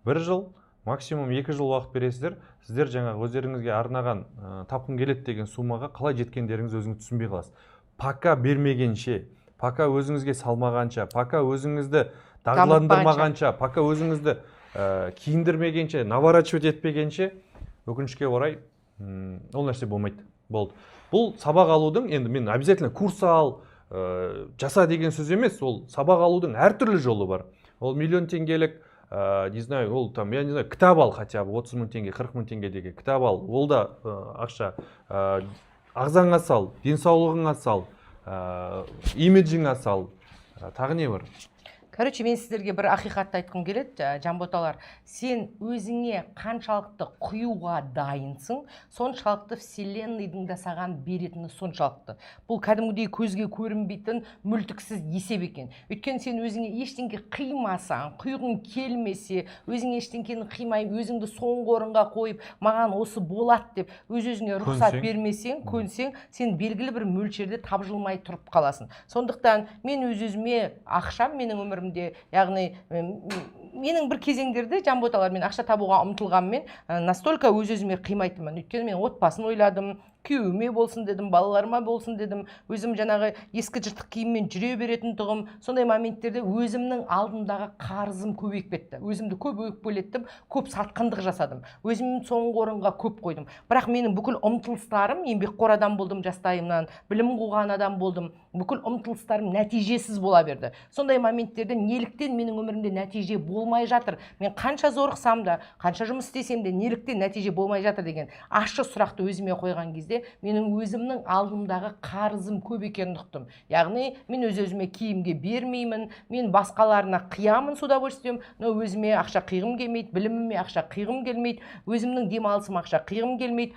1 жыл, максимум 2 жыл уақыт бересіздер. Сіздер жаңағы өздеріңізге арнаған тапқым келеді деген суммаға қалай жеткендеріңіз өзіңіз түсінбей қаласыз. Пока бермегенше, пока өзіңізге салмағанша, пока өзіңізді дағдыландырмағанша, пока өзіңізді киіндірмегенше, наворачивать етпегенше, өкінішке орай ол нәрсе болмайды. Болды. Бұл сабақ алудың, енді мен обязательно курс ал, жаса деген сөз емес, ол сабақ алудың әртүрлі жолы бар. Ол миллион теңгелік, не знаю, ол там, я не знаю, кітап ал хотя бы 30 мың теңге, 40 мың теңге деген кітап ал, ол да ақша. Ағзаңа сал, денсаулығыңа сал, имиджіңа сал, тағы не бар? Короче, мен сіздерге бір ақиқатты айтқым келеді, жанботалар. Сен өзіңе қаншалықты құюға дайынсың, соншалықты Вселенныйдың да саған беретіні соншалықты. Бұл кәдімгідей көзге көрінбейтін мүлтіксіз есеп екен. Өйткені сен өзіңе ештеңке қимасаң, құйғың келмесе, өзіңе ештеңкені қимай, өзіңді соңғы орынға қойып, маған осы болады деп өз-өзіңе рұқсат бермесең, көнсең, сен белгілі бір мөлшерде тапжылмай тұрып қаласың. Сондықтан мен өз-өзіме ақшам менің өмірім яғни менің бір кезеңдерде жанботалармен ақша табуға ұмтылғанмен настолько өз-өзіме қимайтынмын. Өйткені мен отбасын ойладым, күйеуіме болсын дедім, балаларыма болсын дедім, өзім жаңағы ескі жыртық киіммен жүре беретін тұғым. Сондай моменттерде өзімнің алдымдағы қарызым көбейіп кетті. Өзімді көп өкпелеттім, көп сатқындық жасадым. Өзімнің соңғы орынға көп қойдым. Бірақ менің бүкіл ұмтылыстарым, еңбекқор адам болдым жастайымнан, білім қуған адам болдым. Бүкіл ұмтылыстарым нәтижесіз бола берді. Сондай моменттерде неліктен менің өмірімде нәтиже болмай жатыр? Мен қанша зорықсам да, қанша жұмыс істесем де, неліктен нәтиже болмай жатыр деген ашық сұрақты өзіме қойған кезде менің өзімнің алдымдағы қарызым көп екенін ұқтым. Яғни мен өз-өзіме киімге бермеймін, мен басқаларына қиямын с удовольствием, но өзіме ақша қиғым келмейді, біліміме ақша қиғым келмейді, өзімнің демалысыма ақша қиғым келмейді.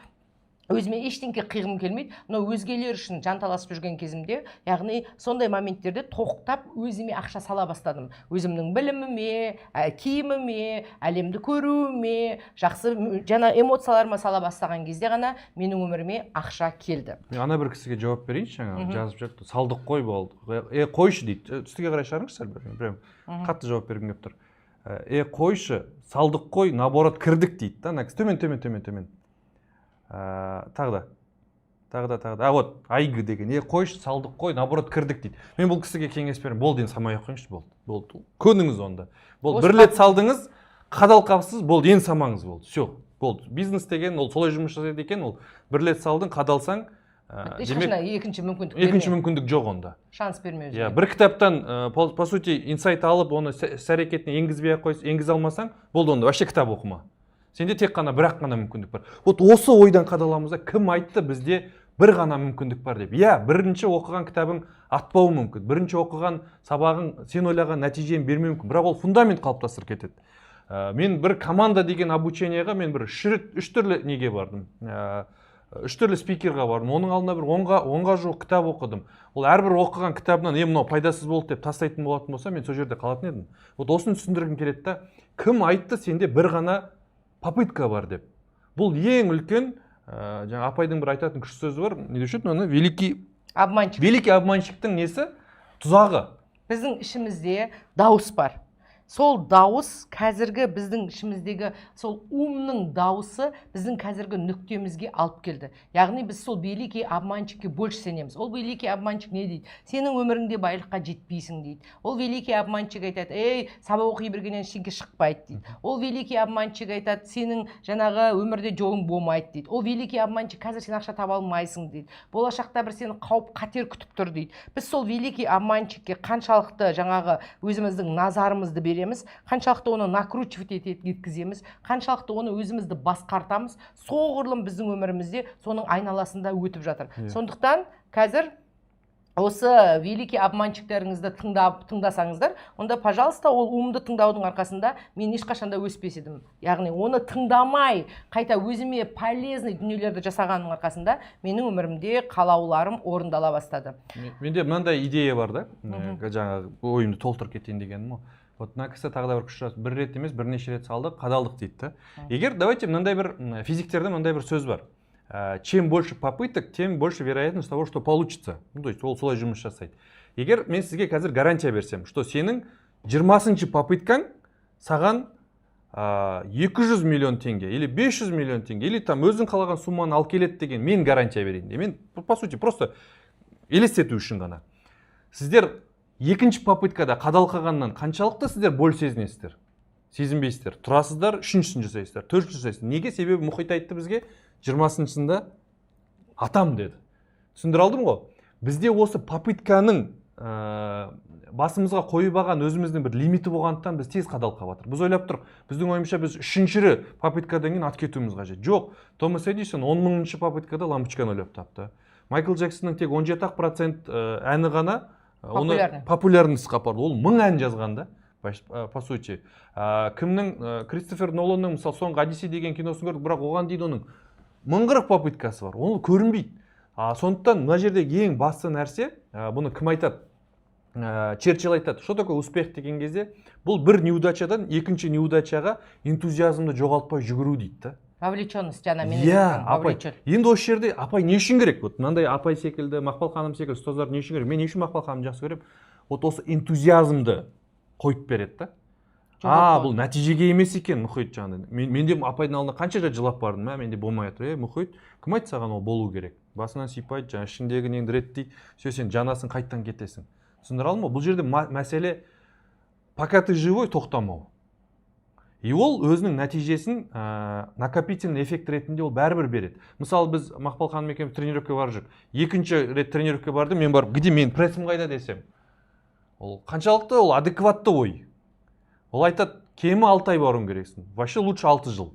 өзіме ештеңке қиғым келмейді, но өзгелер үшін жанталасып жүрген кезімде, яғни сондай моменттерде тоқтап өзіме ақша сала бастадым. Өзімнің біліміме, киіміме, әлемді көруіме, жақсы жаңа эмоцияларыма сала бастаған кезде ғана менің өміріме ақша келді. Мен ана бір кісіге жауап берейінші, жаңа жазып жатты. Салдық қой болды. Қойшы дейді. Үстіге қарай шығарыңызшы сәл прям қатты жауап бергім келіп тұр. Қойшы, салдық қой, наоборот кірдік дейді да. Төмен. Тағы да. Вот, айгы деген. Қойшы, салдық қой, наоборот кірдік дейді. Мен бұл кісіге кеңес беремін. Болды, енді самай қойыңызшы, болды. Көніңіз онда. Болды, бір рет салдыңыз, қадал қапсыз, болды, енді самаңыз болды. Все, болды. Бизнес деген, ол солай жұмыс жасайды екен, ол бір рет салдың, қадалсаң, екінші мүмкіндік жоқ онда. Шанс бермеу керек. Бір кітаптан, по сути, инсайт алып, оны іс-әрекетіне енгізбей алмасаң, болды, онда вообще кітап оқыма. Сенде тек қана бірақ қана мүмкіндік бар. Вот осы ойдан қадаламыз да, кім айтты бізде бір ғана мүмкіндік бар деп. Бірінші оқыған кітабың атпауы мүмкін. Бірінші оқыған сабағың сен ойлаған нәтижені бермеуі мүмкін. Бірақ ол фундамент қалыптастырып кетеді. Мен бір команда деген обучениеға мен бір үш түрлі неге бардым. Үш түрлі спикерға бардым. Оның алдында бір 10-ға жуық кітап оқыдым. Ол әрбір оқыған кітабынан мынау пайдасыз болды деп тастайтын болатын болса, мен сол жерде қалатын едім. Вот осыны түсіндіргім келеді да, кім айтты сенде бір ғана попытка бар деп. Бұл ең үлкен, жаңа апайдың бір айтатын күш сөзі бар, не деуші еді, оны великий обманщик. Великий обманщиктің несі? Тұзағы. Біздің ішімізде дауыс бар. Сол дауыс қазіргі біздің ішіміздегі сол умның дауысы біздің қазіргі нүктемізге алып келді. Яғни біз сол великий обманщикке больше сенеміз. Ол великий обманщик не дейді? Сенің өміріңде байлыққа жетпейсің дейді. Ол великий обманщик айтады, сабақ оқи бергеннен ештеңе шықпайды дейді. Ол великий обманщик айтады, сенің жаңағы өмірде жолың болмайды дейді. Ол великий обманщик, қазір сен ақша таба алмайсың дейді. Болашақта бір сені қауіп қатер күтіп тұр дейді. Біз сол великий обманщикке қаншалықты жаңағы өзіміздің назарымызды береміз, қаншалықты оны накручивать еткіземіз, қаншалықты оны өзімізді басқартамыз, соғұрлым біздің өмірімізде соның айналасында өтіп жатыр. Сондықтан қазір осы великий обманщиктеріңізді тыңдасаңыздар, онда, пожалуйста, ол умды тыңдаудың арқасында мен ешқашанда өспес едім. Яғни оны тыңдамай, қайта өзіме полезный дүниелерді жасағанның арқасында менің өмірімде қалауларым орындала бастады. Менде мынандай идея бар да, жаңағы ойымды толтырып кетейін дегенім ғой. Вот мына кісі тағы да бір күш бір рет емес, бірнеше рет салды, қадалдық дейді да. Егер, давайте, мынандай бір физиктерде мынандай бір сөз бар. Чем больше попыток, тем больше вероятность того, что получится. То есть ол солай жұмыс жасайды. Егер мен сізге қазір гарантия берсем, что сенің 20-шы попыткаң саған 200 миллион теңге, или 500 миллион теңге, или там өзің қалаған сумманы ал келеді деген мен гарантия берейін. Мен, по сути, просто елестету үшін ғана. Сіздер екінші попыткада қадалқағаннан қаншалықты сіздер боль сезінесіздер? Сезінбейсіздер. Тұрасыздар, үшіншісін жасайсыздар, төртінші жасайсыздар. Неге? Себебі мұхит айтты бізге 20-сында атам деді. Түсіндіре алдым ғой? Бізде осы попытканың басымызға қойып алған өзіміздің бір лимиті болғандықтан біз тез қадалқап жатыр. Біз ойлап тұрық, біздің ойымша біз үшінші попыткадан кейін ат кетуіміз қажет. Жоқ, Томас Эдисон 10.000-ші попыткада лампочканы ойлап тапты. Майкл Джексонның тек 17% әні ғана популярность қапарды. Ол 1000 ән жазған да, по сути. Кімнің, Кристофер Ноланның, мысалы, соңғы Одиссей деген киносын көрдік, бірақ оған дейін оның 1040 попыткасы бар. Оны көрінбейді. Сондықтан мына жерде ең басты нәрсе, бұны кім айтады? Черчилль айтады. Что такое успех деген кезде? Бұл бір неудачадан екінші неудачаға энтузиазмды жоғалтпай жүгіру дейді да. Вовлеченность жаңа мен вовлечен. Енді осы жерде апай не үшін керек? Вот мынандай апай секілді, Мақпал ханым секілді ұстаздар не үшін керек? Мен не үшін Мақпал ханымды жақсы көремін? Вот осы энтузиазмды қойып береді да. Бұл нәтижеге емес екен, мұхит жаңа. Менде апайдың алдына қанша рет жылап бардым, менде болмай жатыр. Мұхит, кім айтты саған ол болу керек? Басынан сипайды, жаңа ішіндегі неңді реттейді, сен жанасын қайттан кетесің. Түсіндіре алдым ба? Бұл жерде мәселе пока ты живой тоқтамау. И ол өзінің нәтижесін накопительный эффект ретінде ол бәрібір береді. Мысалы, біз Мақпал ханым екеуміз тренировкаға барып жүрік. Екінші рет тренировкаға бардым, мен барып, где мен прессім қайда десем. Ол қаншалықты ол адекватты ой. Ол айтады, кемі 6 ай баруың керексің. Вообще лучше 6 жыл.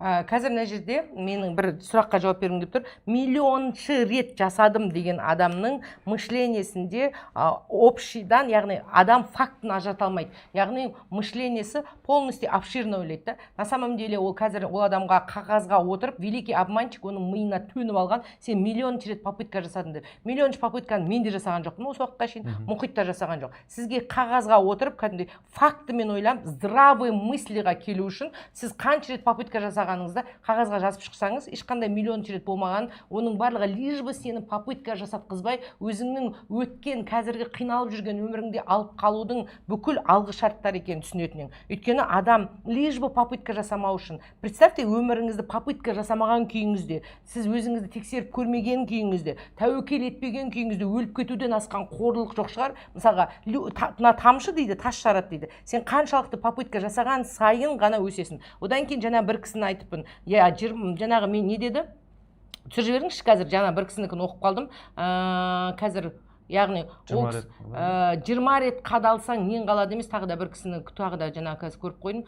Қазір мына жерде менің бір сұраққа жауап бергім келіп тұр. Миллионшы рет жасадым деген адамның мышлениясінде общийдан, яғни адам фактын ажырата алмайды. Яғни мышлениясы полностью обширно ойлайды да. На самом деле ол қазір ол адамға қағазға отырып, великий обманщик оның миына төніп алған, сен миллионшы рет попытка жасадың деп. Миллионшы попытканы мен де жасаған жоқпын осы уақытқа шейін, мұхит та жасаған жоқ. Сізге қағазға отырып, кәдімгідей фактімен ойланып, здравый мыслиға келу үшін сіз қанша рет попытка жасағаныңызда қағазға жазып шықсаңыз, ешқандай миллионшы рет болмаған, оның барлығы лишь бы сені попытка жасатқызбай, өзіңнің өткен қазіргі қиналып жүрген өміріңде алып қалудың бүкіл алғы шарттар екенін түсінетінің. Өйткені адам лишь бы попытка жасамау үшін. Представьте, өміріңізді попытка жасамаған күйіңізде, сіз өзіңізді тексеріп көрмеген күйіңізде, тәуекел етпеген күйіңізде өліп кетуден асқан қорлық жоқ шығар. Мысалға, мына тамшы дейді, тас жарады дейді. Сен қаншалықты попытка жасаған сайын ғана өсесің. Одан кейін жаңа бір кісіні айтыппын. Жаңағы мен не деді? Түсіріп жіберіңізші, қазір жаңа бір кісінікін оқып қалдым. Қазір яғни 20 рет қадалсаң нең қалады емес, тағы да бір кісіні тағы да жаңа қазір көріп қойдым.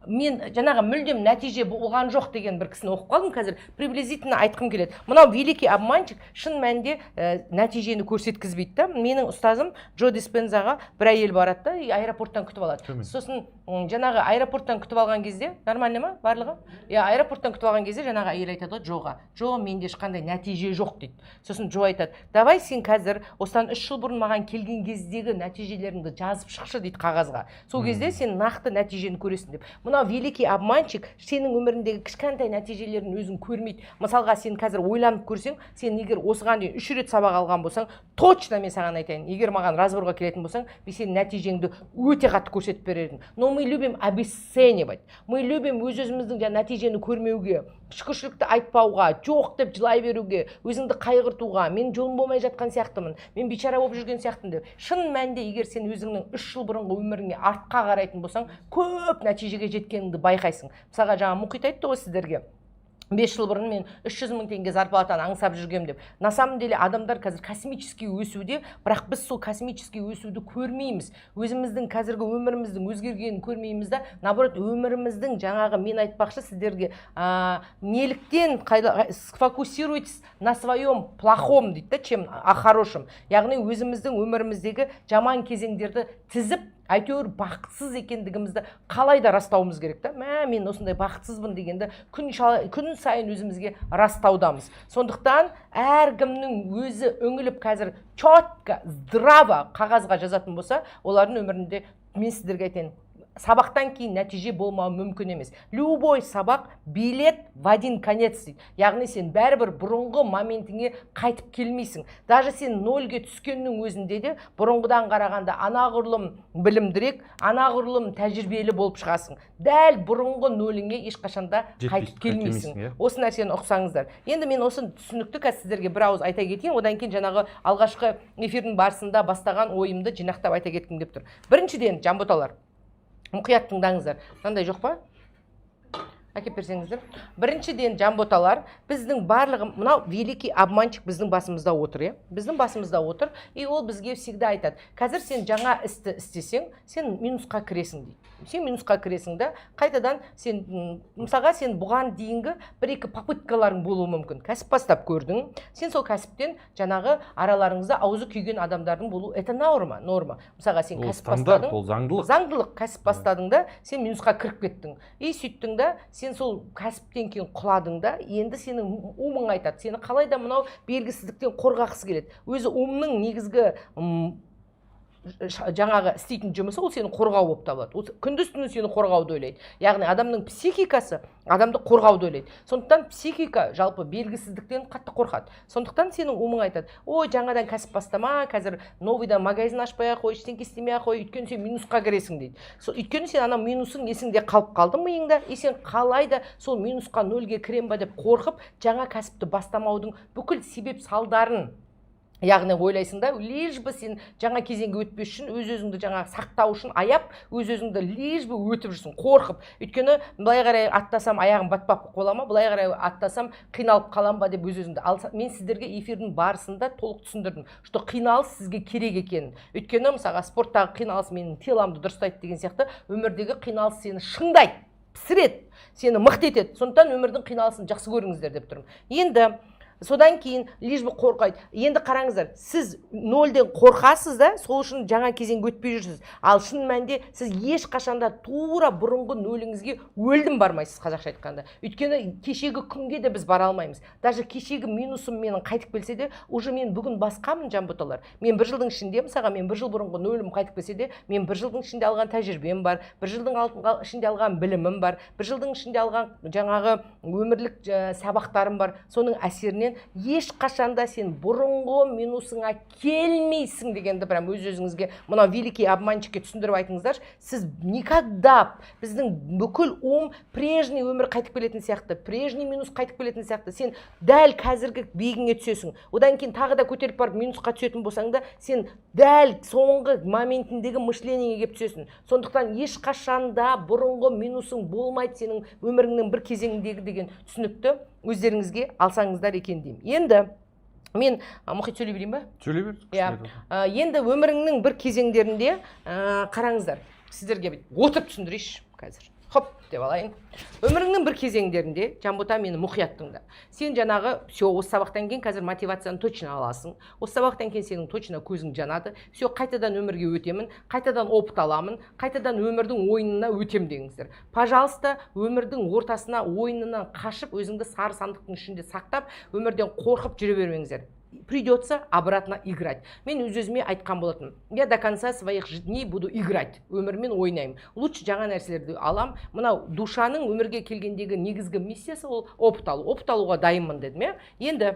Мен жаңағы мүлдем нәтиже болған жоқ деген бір кісіні оқып қалдым. Қазір приблизительно айтқым келеді. Мынау великий обманщик шын мәнінде нәтижені көрсеткізбейді да. Менің ұстазым Джо Диспензаға бір әйел барады да, аэропорттан күтіп алады. Сосын жаңағы аэропорттан күтіп алған кезде, нормально ма барлығы? Аэропорттан күтіп алған кезде жаңағы әйел айтады Джоға, Джо, менде ешқандай нәтиже жоқ дейді. Сосын Джо айтады, давай сен қазір осыдан 3 жыл бұрын маған келген кездегі нәтижелеріңді жазып шықшы дейді қағазға. Сол кезде сен нақты нәтижені көресің деп. Мынау великий обманщик сенің өміріндегі кішкентай нәтижелерін өзің көрмейді. Мысалға сен қазір ойланып көрсең, сен егер осыған дейін 3 рет сабақ алған болсаң, точно мен саған айтайын, егер маған разборға келетін болсаң, мен сенің нәтижеңді өте қатты көрсетіп берер едім. Но мы любим обесценивать. Мы любим өз-өзіміздің нәтижені көрмеуге, шүкіршілікті айтпауға, жоқ деп жылай беруге, өзіңді қайғыртуға, мен жолым болмай жатқан сияқтымын, мен бейшара болып жүрген сияқтымын деп. Шын мәнінде егер сен өзіңнің 3 жыл бұрынғы өміріңе артқа қарайтын болсаң, көп нәтижеге жеткеніңді байқайсың. Мысалға жаңа мұхит айтты ғой сіздерге. 5 жыл бұрын мен 300 000 теңге зарплатаны аңсап жүргем деп. На самом деле адамдар қазір космический өсуде, бірақ біз сол космический өсуді көрмейміз. Өзіміздің қазіргі өміріміздің өзгергенін көрмейміз да, наоборот, өміріміздің жаңағы мен айтпақшы сіздерге, неліктен сфокусируйтесь на своем плохом дейді, чем о хорошем. Яғни өзіміздің өміріміздегі жаман кезеңдерді тізіп, әйтеуір бақытсыз екендігімізді қалай да растауымыз керек та. Мен осындай бақытсызбын дегенді күн сайын өзімізге растаудамыз. Сондықтан әркімнің өзі өңіліп қазір четко, здраво қағазға жазатын болса, олардың өмірінде мен сіздерге айтайын, сабақтан кейін нәтиже болмауы мүмкін емес. Любой сабақ билет в один конец дейді. Яғни сен бәрібір бұрынғы моментіңе қайтып келмейсің. Даже сен нөлге түскеннің өзінде де бұрынғыдан қарағанда анағұрлым білімдірек, анағұрлым тәжірибелі болып шығасың. Дәл бұрынғы нөліңе ешқашанда қайтып келмейсің. Осы нәрсені ұқсаңыздар. Енді мен осы түсінікті сіздерге бір ауыз айта кетейін, одан кейін жаңағы алғашқы эфирдің барысында бастаған ойымды жинақтап айта кеткім келіп тұр. Біріншіден, жанботалар, мұқият тыңдаңыздар. Мынандай жоқ па? Әкеп берсеңіздер. Біріншіден, жанботалар, біздің барлығы, мынау великий обманщик біздің басымызда отыр, біздің басымызда отыр, и ол бізге всегда айтады, қазір сен жаңа істі істесең, сен минусқа кіресің дейді. Сен минусқа кіресің да, қайтадан сен, мысалға сен бұған дейінгі бір-екі попыткаларың болуы мүмкін. Кәсіп бастап көрдің, сен сол кәсіптен жаңағы араларыңызда аузы күйген адамдардың болу, это норма. Мысалға сен кәсіп бастадың, ол заңдылық. Заңдылық кәсіп бастадың да, сен минусқа кіріп кеттің. И сөйттің да, сен сол кәсіптен кейін құладың да, енді сенің умың айтады, сені қалай да мынау белгісіздіктен қорғақсы келеді. Өзі умның негізгі жаңағы істейтін жұмысы ол сені қорғау болып табылады. Күндіз-түні сені қорғауды ойлайды. Яғни адамның психикасы адамды қорғауды ойлайды. Сондықтан психика жалпы белгісіздіктен қатты қорқады. Сондықтан сенің умың айтады, ой, жаңадан кәсіп бастама, қазір новыйдан магазин ашпай-ақ қой, ештеңе істемей-ақ қой, өйткені сен минусқа кіресің дейді. Өйткені сен ана минусың есіңде қалып қалды миыңда, и сен қалай да сол минусқа, нөлге кірем ба деп қорқып, жаңа кәсіпті бастамаудың бүкіл себеп салдарын, яғни ойлайсың да, лишь бы сен жаңа кезеңге өтпес үшін, өз-өзіңді жаңа сақтау үшін аяп, өз-өзіңді лишь бы өтіп жүрсің, қорқып. Өйткені былай қарай аттасам аяғым батпақ бола ма, былай қарай аттасам қиналып қалам ба деп өз-өзіңді. Ал мен сіздерге эфирдің барысында толық түсіндірдім, что қиналыс сізге керек екенін. Өйткені мысалға спорттағы қиналыс менің теламды дұрыстайды деген сияқты, өмірдегі қиналыс сені шыңдайды. пісіреді, сені мықты етеді. Сондықтан өмірдің қиналысын жақсы көріңіздер деп тұрмын. Енді содан кейін лишь бы қорқайды. Енді қараңыздар, сіз нөлден қорқасыз да, сол үшін жаңа кезеңге өтпей жүрсіз. Ал шын мәнінде сіз ешқашанда тура бұрынғы нөліңізге өлдім бармайсыз, қазақша айтқанда. Өйткені кешегі күнге де біз бара алмаймыз. Даже кешегі минусым менің қайтып келсе де, уже мен бүгін басқамын, жанботалар. Мен бір жылдың ішінде, мысалға, мен бір жыл бұрынғы нөлім қайтып келсе де, мен бір жылдың ішінде алған тәжірибем бар, бір жылдың ішінде алған білімім бар, бір жылдың ішінде алған жаңағы өмірлік сабақтарым бар. Соның әсерінен ешқашанда сен бұрынғы минусыңа келмейсің дегенді прям өз-өзіңізге мына великий обманщикке түсіндіріп айтыңыздаршы. Сіз никогда, біздің бүкіл прежний өмір қайтып келетін сияқты, прежний минус қайтып келетін сияқты, сен дәл қазіргі биігіңе түсесің. Одан кейін тағы да көтеріп барып минусқа түсетін болсаң да, сен дәл соңғы моментіндегі мышлениеге келіп түсесің. Сондықтан ешқашанда бұрынғы минусың болмайды сенің өміріңнің бір кезеңіндегі деген түсінікті өздеріңізге алсаңыздар екен деймін. Енді мен мұхит сөйлей берейін ба? Сөйлей бер. Енді өміріңнің бір кезеңдерінде қараңыздар, сіздерге отырып түсіндірейінші қазір. Хоп деп алайын. Өміріңнің бір кезеңдерінде, Жанбота, мені мұқият тыңда. Сен жаңағы все, осы сабақтан кейін қазір мотивацияны точно аласың. Осы сабақтан кейін сенің точно көзің жанады. Все, қайтадан өмірге өтемін, қайтадан опыт аламын, қайтадан өмірдің ойынына өтем деңіздер. Пожалуйста, өмірдің ортасына, ойынынан қашып, өзіңді сары сандықтың ішінде сақтап, өмірден қорқып жүре бермеңіздер. Придется обратно играть. Мен өз-өзіме айтқан болатын. Я до конца своих дней буду играть. Өмірмен ойнаймын. Лучше жаңа нәрселерді алам. Мынау душаның өмірге келгендегі негізгі миссиясы ол опыт алу. Опыт алуға дайынмын дедім. Енді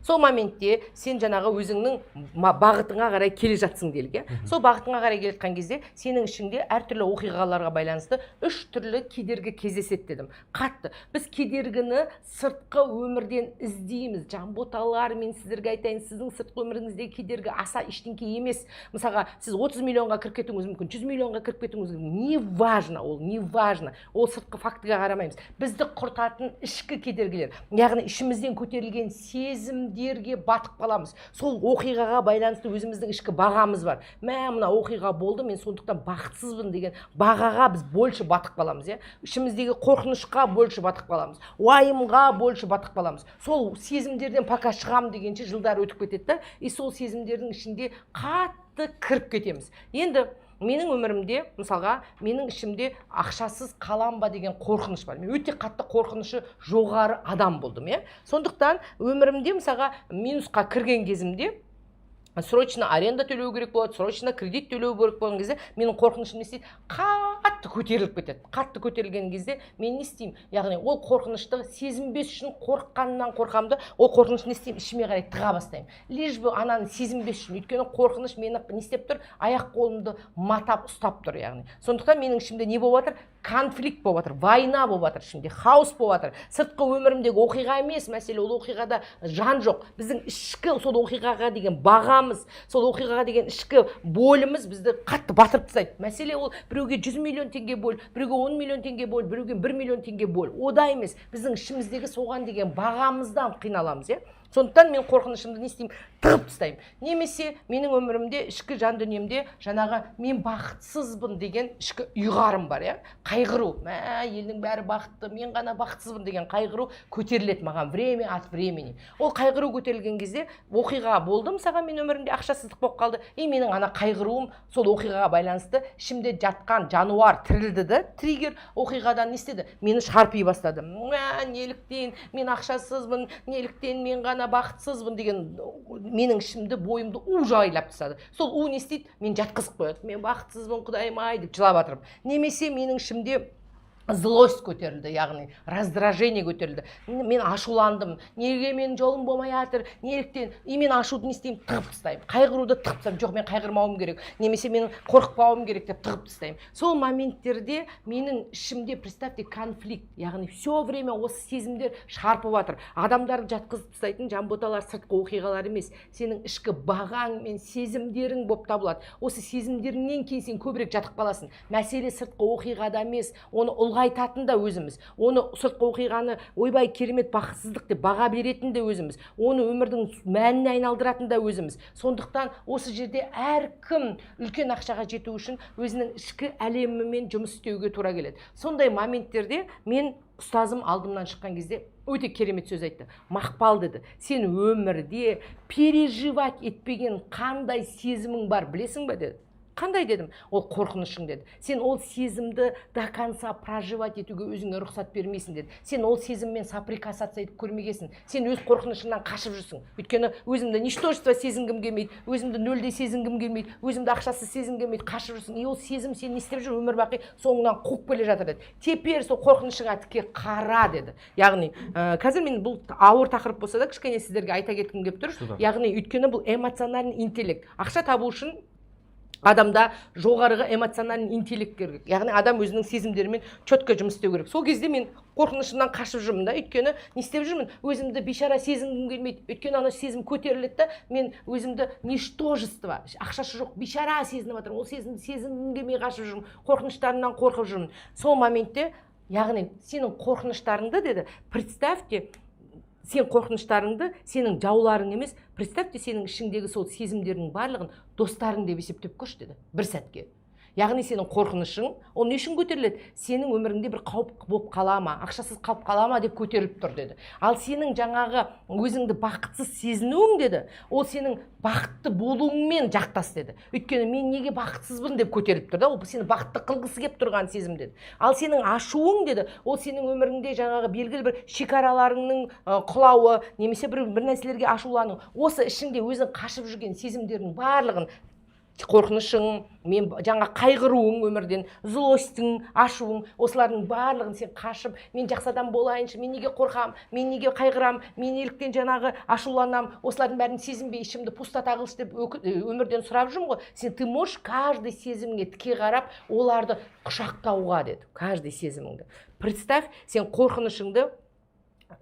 сол моментте сен жаңағы өзіңнің бағытыңа қарай келе жатсың делге. Сол бағытыңа қарай келе жатқан кезде сенің ішіңде әртүрлі оқиғаларға байланысты 3 түрлі кедергі кездеседі дедім. Қатты. Біз кедергіні сыртқы өмірден іздейміз. Жанботалар, мен сіздерге айтайын, сіздің сыртқы өміріңіздегі кедергі аса ештеңке емес. Мысалға, сіз 30 миллионға кіріп кетуіңіз мүмкін, 100 миллионға кіріп кетуіңіз мүмкін. Не важно ол, не важно. Ол сыртқы фактіге қарамаймыз. Бізді құртатын ішкі кедергілер, яғни ішімізден көтерілген сезімдерге батып қаламыз. Сол оқиғаға байланысты өзіміздің ішкі бағамыз бар. Мына оқиға болды, мен сондықтан бақытсызбын деген бағаға біз больше батып қаламыз, ішіміздегі қорқынышқа больше батып қаламыз, уайымға больше батып қаламыз. Сол сезімдерден пока шығам дегенше жылдар өтіп кетеді да, и сол сезімдердің ішінде қатты кіріп кетеміз. Енді менің өмірімде, мысалға, менің ішімде ақшасыз қалам ба деген қорқыныш бар. Мен өте қатты қорқынышы жоғары адам болдым, Сондықтан өмірімде, мысалға, минусқа кірген кезімде срочно аренда төлеу керек болады, срочно кредит төлеу керек болған кезде менің қорқынышым не істейді? Қатты көтеріліп кетеді. Қатты көтерілген кезде мен не істеймін? Яғни ол қорқынышты сезінбес үшін қорыққаннан қорқамды, ол қорқынышты не істеймін? Ішіме қарай тыға бастаймын. Лишь бы ананы сезінбес үшін. Өйткені қорқыныш мені не істеп тұр? Аяқ қолымды матап ұстап тұр, яғни. Сондықтан менің ішімде не болып жатыр? Конфликт болып жатыр, война болып жатыр, ішімде хаос болып жатыр. Сыртқы өмірімдегі оқиға емес, мәселе ол оқиғада жан жоқ. Біздің ішкі сол оқиғаға деген бағамыз, сол оқиғаға деген ішкі болымыз бізді қатты батырып тастайды. Мәселе ол біреуге 100 миллион теңге бөл, біреуге 10 миллион теңге бөл, біреуге 1 миллион теңге бөл. Ода емес, біздің ішіміздегі соған деген бағамыздан қиналамыз, Сондықтан мен қорқынышымды не істеймін? Тығып тастаймын. Немесе менің өмірімде, ішкі жан дүниемде жаңағы мен бақытсызбын деген ішкі ұйғарым бар, Қайғыру. Елдің бәрі бақытты, мен ғана бақытсызбын деген қайғыру көтеріледі маған время от времени. Ол қайғыру көтерілген кезде оқиға болды, мысалға мен өмірімде ақшасыздық болып қалды. Менің ана қайғыруым сол оқиғаға байланысты ішімде жатқан жануар тірілді де, триггер оқиғадан не істеді? Мені шарпи бастады. Неліктен мен ақшасызбын, неліктен мен ғана бақытсызбын деген менің ішімді, бойымды жайлап тастады. Сол не істейді? Мен жатқызып қояды. Мен бақытсызбын, құдайым-ай деп жылап жатырмын. Немесе менің ішімде злость көтерілді, яғни раздражение көтерілді. Мен ашуландым. Неге мен жолым болмай жатыр? Неліктен? Мен ашуды не істеймін? Тығып тастаймын. Қайғыруды тығып тастаймын. Жоқ, мен қайғырмауым керек. Немесе мен қорықпауым керек деп тығып тастаймын. Сол моменттерде менің ішімде, представьте, конфликт, яғни все время осы сезімдер шарпып жатыр. Адамдарды жатқызып тастайтын жанботалар сыртқы оқиғалар емес, сенің ішкі бағаң мен сезімдерің болып табылады. Осы сезімдеріңнен кейін сен көбірек жатып қаласың. Мәселе сыртқы оқиғада емес, оны ұлғайтатын да өзіміз, оны сыртқы оқиғаны ойбай керемет бақытсыздық деп баға беретін де өзіміз, оны өмірдің мәніне айналдыратын да өзіміз. Сондықтан осы жерде әркім үлкен ақшаға жету үшін өзінің ішкі әлемімен жұмыс істеуге тура келеді. Сондай моменттерде мен ұстазым алдымнан шыққан кезде өте керемет сөз айтты. Мақпал деді, сен өмірде переживать етпеген қандай сезімің бар білесің бе деді. Қандай дедім? Ол қорқынышың деді. Сен ол сезімді до конца проживать етуге өзіңе рұқсат бермейсің деді. Сен ол сезіммен соприкасаться етіп көрмегесің. Сен өз қорқынышыңнан қашып жүрсің. Өйткені өзімді ничтожество сезінгім келмейді, өзімді нөлде сезінгім келмейді, өзімді ақшасыз сезінгім келмейді, қашып жүрсің. И ол сезім сен не істеп жүр, өмір бақи соңынан қуып келе жатыр деді. Теперь сол қорқынышыңа тіке қара деді. Яғни қазір мен бұл ауыр тақырып болса да кішкене сіздерге айта кеткім келіп тұр. Яғни өйткені бұл эмоциональный интеллект. Ақша табу үшін адамда жоғарғы эмоциональный интеллект керек. Яғни адам өзінің сезімдерімен четко жұмыс істеу керек. Сол кезде мен қорқынышымнан қашып жүрмін да, өйткені не істеп жүрмін? Өзімді бейшара сезінгім келмейді. Өйткені ана сезім көтеріледі да, мен өзімді ничтожество, ақшасы жоқ бейшара сезініп жатырмын. Ол сезімді сезінгім келмей қашып жүрмін. Қорқыныштарымнан қорқып жүрмін. Сол моментте, яғни сенің қорқыныштарыңды деді, представьте, сен қорқыныштарыңды сенің жауларың емес, представьте, сенің ішіңдегі сол сезімдердің барлығын достарың деп есептеп көрші деді, бір сәтке. Яғни сенің қорқынышың, ол не үшін көтеріледі? Сенің өміріңде бір қауіп болып қала ма, ақшасыз қалып қала ма деп көтеріліп тұр деді. Ал сенің жаңағы өзіңді бақытсыз сезінуің деді, ол сенің бақытты болуыңмен жақтас деді. Өйткені мен неге бақытсызбын деп көтеріліп тұр да, ол сені бақытты қылғысы келіп тұрған сезім деді. Ал сенің ашуың деді, ол сенің өміріңде жаңағы белгілі бір шекараларыңның құлауы, немесе бір нәрселерге ашулану. Осы ішіңде өзің қашып жүрген сезімдердің барлығын, қорқынышың, мен жаңа қайғыруың өмірден, злостың, ашуың, осылардың барлығын сен қашып, мен жақсы адам болайыншы, мен неге қорқам, мен неге қайғырам, мен неліктен жаңағы ашуланам, осылардың бәрін сезінбей ішімді пустата қылшы деп өмірден сұрап жүрмін ғой. Ты можешь каждый сезіміңе тіке қарап, оларды құшақтауға деді, каждый сезіміңді. Представь, сен қорқынышыңды,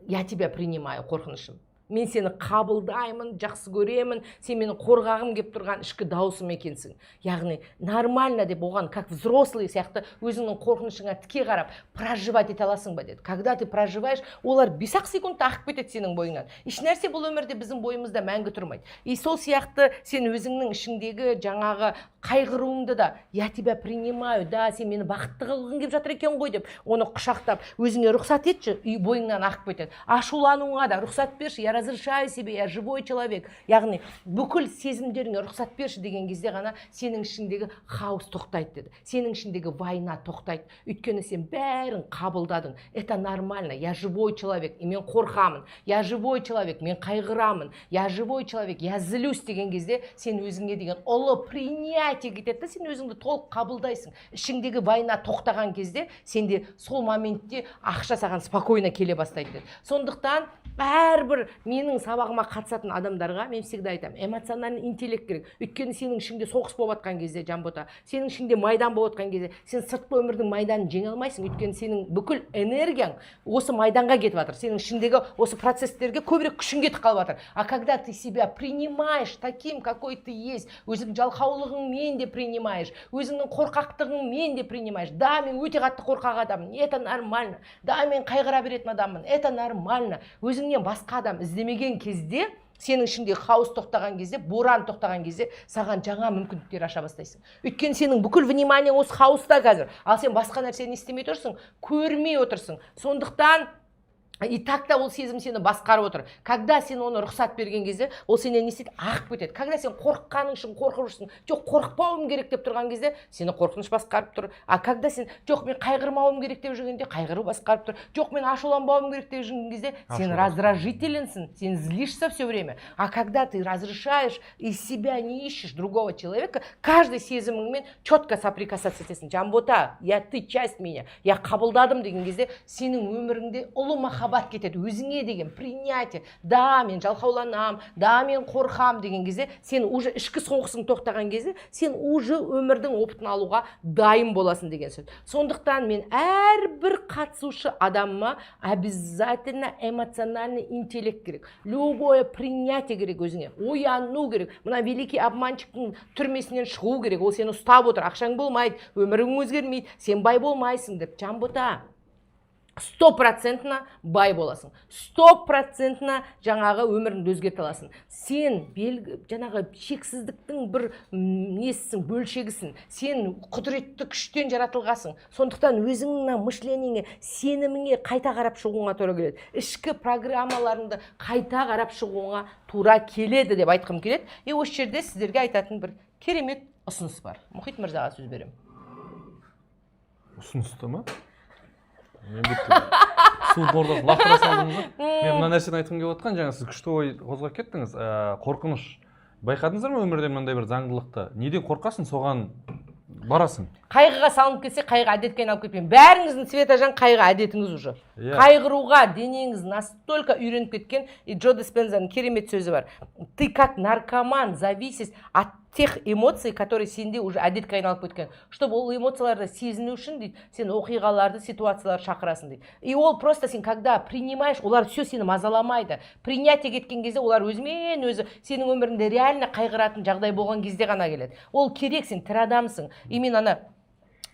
я тебя принимаю, қорқынышым. Мен сені қабылдаймын, жақсы көремін, сен мені қорғағым кеп тұрған ішкі даусым екенсің. Яғни нормально деп оған, как взрослый сияқты өзіңнің қорқынышыңа тіке қарап, проживать ете аласың ба деді. Когда ты проживаешь, олар 5-ақ секундта ағып кетеді сенің бойыңнан. Ешнәрсе бұл өмірде біздің бойымызда мәңгі тұрмайды. И сол сияқты сен өзіңнің ішіңдегі жаңағы қайғыруыңды да, я тебя принимаю, да, сен мені бақытты қылғың кеп жатыр екен ғой деп, оны құшақтап, өзіңе рұқсат етші, и бойыңнан ағып кетеді. Ашулануыңа да рұқсат берші, я разрешаю себе, я живой человек. Яғни бүкіл сезімдеріңе рұқсат берші деген кезде ғана сенің ішіңдегі хаос тоқтайды деді. Сенің ішіңдегі война тоқтайды. Өйткені сен бәрін қабылдадың. Это нормально. Я живой человек, и мен қорқамын. Я живой человек, мен қайғырамын. Я живой человек, я злюсь деген кезде сен өзіңе деген ұлы принятие кетеді, сен өзіңді толық қабылдайсың. Ішіңдегі война тоқтаған кезде сенде сол моментте ақша саған спокойно келе бастайды деді. Сондықтан әрбір менің сабағыма қатысатын адамдарға мен всегда айтамын, эмоциональный интеллект керек. Өйткені сенің ішіңде соғыс болып жатқан кезде, Жанбота, сенің ішіңде майдан болып жатқан кезде, сен сыртқы өмірдің майданын жеңе алмайсың. Өйткені сенің бүкіл энергияң осы майданға кетіп жатыр. Сенің ішіңдегі осы процесстерге көбірек күшің кетіп қалып жатыр. А когда ты себя принимаешь таким, какой ты есть, өзің жалқаулығыңмен де принимаешь, өзіңнің қорқақтығыңмен де принимаешь. Да, мен өте қатты қорқақ адаммын, это нормально. Да, мен қайғыра беретін адаммын, это нормально. Өзіңнен басқа адам іздемеген кезде, сенің ішінде хаос тоқтаған кезде, боран тоқтаған кезде, саған жаңа мүмкіндіктер аша бастайсың. Өйткені сенің бүкіл внимание осы хаоста қазір. Ал сен басқа нәрсені істемей отырсың, көрмей отырсың. Сондықтан и так-то ол сезім сені басқарып отыр. Когда сен оны рұқсат берген кезде, ол сенен не істейді? Ағып кетеді. Когда сен қорыққаның үшін қорқып жүрсің, жоқ қорықпауым керек деп тұрған кезде, сені қорқыныш басқарып тұр. А когда сен жоқ мен қайғырмауым керек деп жүргенде, қайғыру басқарып тұр. Жоқ мен ашуланбауым керек деп жүрген кезде, сен раздражителенсің, сен злишься все время. А когда ты разрешаешь и себя не ищешь другого человека, каждый сезіміңмен четко соприкасаться етесің. Жанбота, ты часть меня, я қабылдадым деген кезде, сенің өміріңде ұлы махаббат махаббат кетеді, өзіңе деген принятие. Да, мен жалқауланам, да, мен қорқам деген кезде, сен уже ішкі соғысың тоқтаған кезде, сен уже өмірдің опытын алуға дайын боласың деген сөз. Сондықтан мен әрбір қатысушы адамыма обязательно эмоциональный интеллект керек. Любое принятие керек өзіңе. Ояну керек. Мына великий обманщиктың түрмесінен шығу керек. Ол сені ұстап отыр. Ақшаң болмайды, өмірің өзгермейді, сен бай болмайсың деп. Жанбота, 100% бай боласың. 100% жаңағы өміріңді өзгерте аласың. Сен жаңағы шексіздіктің бір несісің, бөлшегісің. Сен құдіретті күштен жаратылғасың. Сондықтан өзіңнің мышлениеңе, сеніміңе қайта қарап шығуыңа тура келеді. Ішкі программаларыңды қайта қарап шығуыңа тура келеді деп айтқым келеді. Осы жерде сіздерге айтатын бір керемет ұсыныс бар. Мұхит мырзаға сөз беремін. Ұсынысты ма? Мен су бордап лақтыра салдыңыз ба? Мен мына нәрсені айтқым келіп отқан, жаңа сіз күшті ой қозғап кеттіңіз. Қорқыныш. Байқадыңыздар ма өмірде мынандай бір заңдылықты? Неден қорқасың, соған барасың. Қайғыға салынып кетсе, қайғы әдетке айналып кетпейін. Бәріңіздің Светажан қайғы әдетіңіз уже. Қайғыруға денеңіз настолько үйреніп кеткен. И Джо Диспензаның керемет сөзі бар. Ты как наркоман зависишь от тех эмоций, которые сенде уже әдетке айналып кеткен. Чтобы ол эмоцияларды сезіну үшін дейді, сен оқиғаларды, ситуацияларды шақырасың дейді. И ол просто сен когда принимаешь, олар все сені мазаламайды. Принятие кеткен кезде олар өзімен өзі сенің өміріңде реально қайғыратын жағдай болған кезде ғана келеді. Ол керек, сен тірі адамсың. И мен ана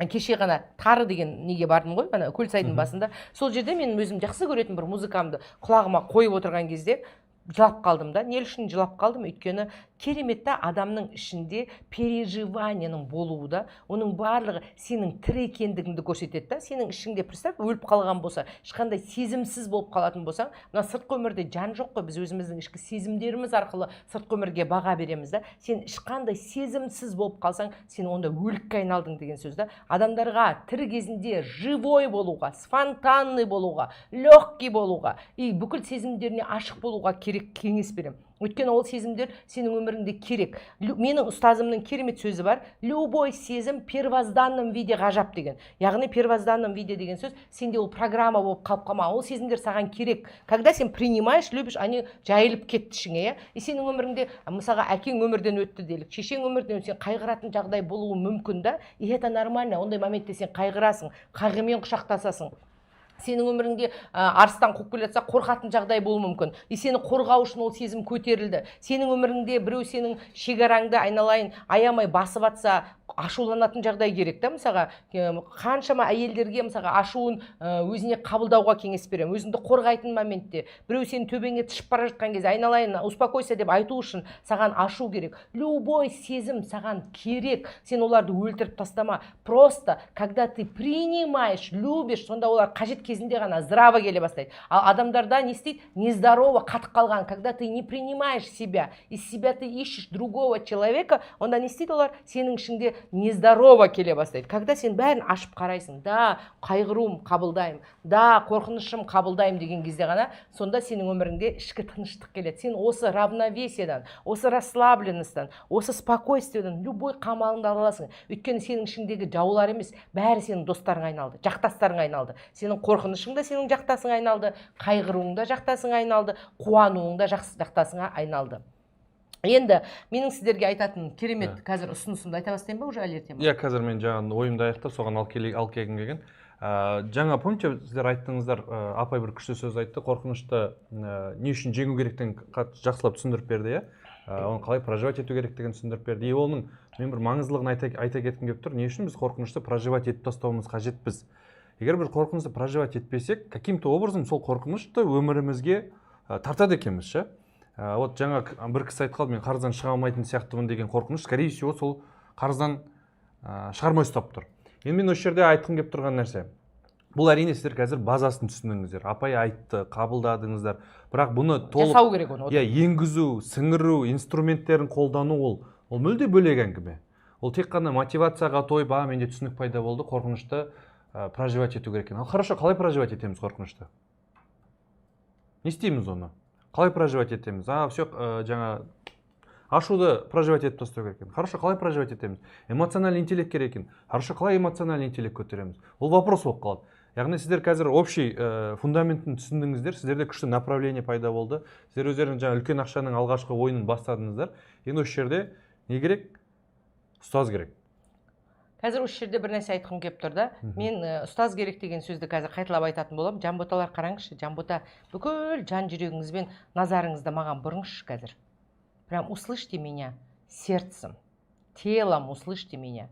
кеше ғана Тары деген неге бардым ғой, ана Көлсайдың басында. Сол жерде мен өзім жақсы көретін бір музыкамды құлағыма қойып отырған кезде жылап қалдым да. Не үшін жылап қалдым? Өйткені кереметті адамның ішінде переживанияның болуы да, оның барлығы сенің тірі екендігіңді көрсетеді да. Сенің ішіңде, представь, өліп қалған болса, ешқандай сезімсіз болып қалатын болсаң, мына сыртқы өмірде жан жоқ қой, біз өзіміздің ішкі сезімдеріміз арқылы сыртқы өмірге баға береміз да. Сен ешқандай сезімсіз болып қалсаң, сен онда өлікке айналдың деген сөз да. Адамдарға тірі кезінде живой болуға, спонтанный болуға, легкий болуға и бүкіл сезімдеріне ашық болуға керек кеңес беремін. Өйткені ол сезімдер сенің өміріңде керек. Менің ұстазымның керемет сөзі бар. Любой сезім первозданном виде ғажап деген. Яғни первозданном виде деген сөз сенде ол программа болып қалып қалма. Ол сезімдер саған керек. Когда сен принимаешь, любишь, они жайылып кетті ішіңе, и сенің өміріңде, мысалға, әкең өмірден өтті делік, шешең өмірден сен қайғыратын жағдай болуы мүмкін да. И это нормально. Ондай моментте сен қайғырасың, қайғымен құшақтасасың. Сенің өміріңде арыстан қуып келе жатса қорқатын жағдай болуы мүмкін. И сені қорғау үшін ол сезім көтерілді. Сенің өміріңде біреу сенің шекараңды айналайын аямай басып атса, ашуланатын жағдай керек та. Мысалға, қаншама әйелдерге мысалға ашуын өзіне қабылдауға кеңес беремін. Өзіңді қорғайтын моментте біреу сені төбеңе тышып бара жатқан кезде айналайын успокойся деп айту үшін саған ашу керек. Любой сезім саған керек. Сен оларды өлтіріп тастама. Просто когда ты принимаешь, любишь, сонда олар қажет кезінде ғана здраво келе бастайды. Ал адамдарда не істейді? Нездорово қатып қалған. Когда ты не принимаешь себя, из себя ты ищешь другого человека, онда не істейді олар? Сенің ішіңде нездорово келе бастайды. Когда сен бәрін ашып қарайсың, да, қайғыруым қабылдаймын, да, қорқынышым қабылдаймын деген кезде ғана, сонда сенің өміріңде ішкі тыныштық келеді. Сен осы равновесиядан, осы расслабленностьтан, осы спокойствиеден любой қамалыңды ала аласың. Өйткені сенің ішіңдегі жаулар емес, бәрі сенің достарың айналды, жақтастарың айналды. Сенің қорқынышың да сенің жақтасың айналды, қайғыруың да жақтасың айналды, қуануың да жақтасыңа айналды. Енді менің сіздерге айтатын керемет қазір ұсынысымды айта бастайын ба, уже әлі ерте ме? Иә, қазір мен жаңа ойымды аяқтап соған алып келгім келген. Жаңа помните, сіздер айттыңыздар, апай бір күшті сөз айтты, қорқынышты не үшін жеңу керектігін жақсылап түсіндіріп берді, иә? Оны қалай проживать ету керектігін түсіндіріп берді. И оның мен бір маңыздылығын айта кеткім келіп тұр. Не үшін біз қорқынышты проживать етіп тастауымыз қажетпіз? Егер біз қорқынышты проживать етпесек, каким-то образом сол қорқынышты өмірімізге тартады екенбіз, ше? Вот жаңа бір кісі айтып қалды, мен қарыздан шыға алмайтын сияқтымын деген қорқыныш, скорее всего, сол қарыздан шығармай ұстап тұр. Енді мен осы жерде айтқым келіп тұрған нәрсе. Бұл әрине сіздер қазір базасын түсіндіңіздер. Апай айтты, қабылдадыңыздар. Бірақ бұны толық жасау керек оны. Иә, енгізу, сіңіру, инструменттерін қолдану ол мүлде бөлек әңгіме. Ол тек қана мотивацияға тойып, менде түсінік пайда болды, қорқынышты проживать ету керек екен. Ал хорошо, қалай проживать етеміз қорқынышты? Не істейміз оны? Қалай проживать етеміз? Все, жаңа ашуды проживать етіп тастау керек екен. Хорошо, қалай проживать етеміз? Эмоциональный интеллект керек екен. Хорошо, қалай эмоциональный интеллект көтереміз? Ол вопрос болып қалады. яғни сіздер қазір общий фундаментін түсіндіңіздер, сіздерде күшті направление пайда болды, сіздер өздеріңіз жаңа үлкен ақшаның алғашқы ойынын бастадыңыздар. Енді осы жерде не керек? Ұстаз керек. Қазір осы жерде бір нәрсе айтқым келіп тұр да. Мен ұстаз керек деген сөзді қазір қайталап айтатын боламын. Жанботалар, қараңызшы, Жанбота бүкіл жан жүрегіңізбен назарыңызды маған бұрыңызшы қазір. Прям услышьте меня сердцем, телом услышьте меня.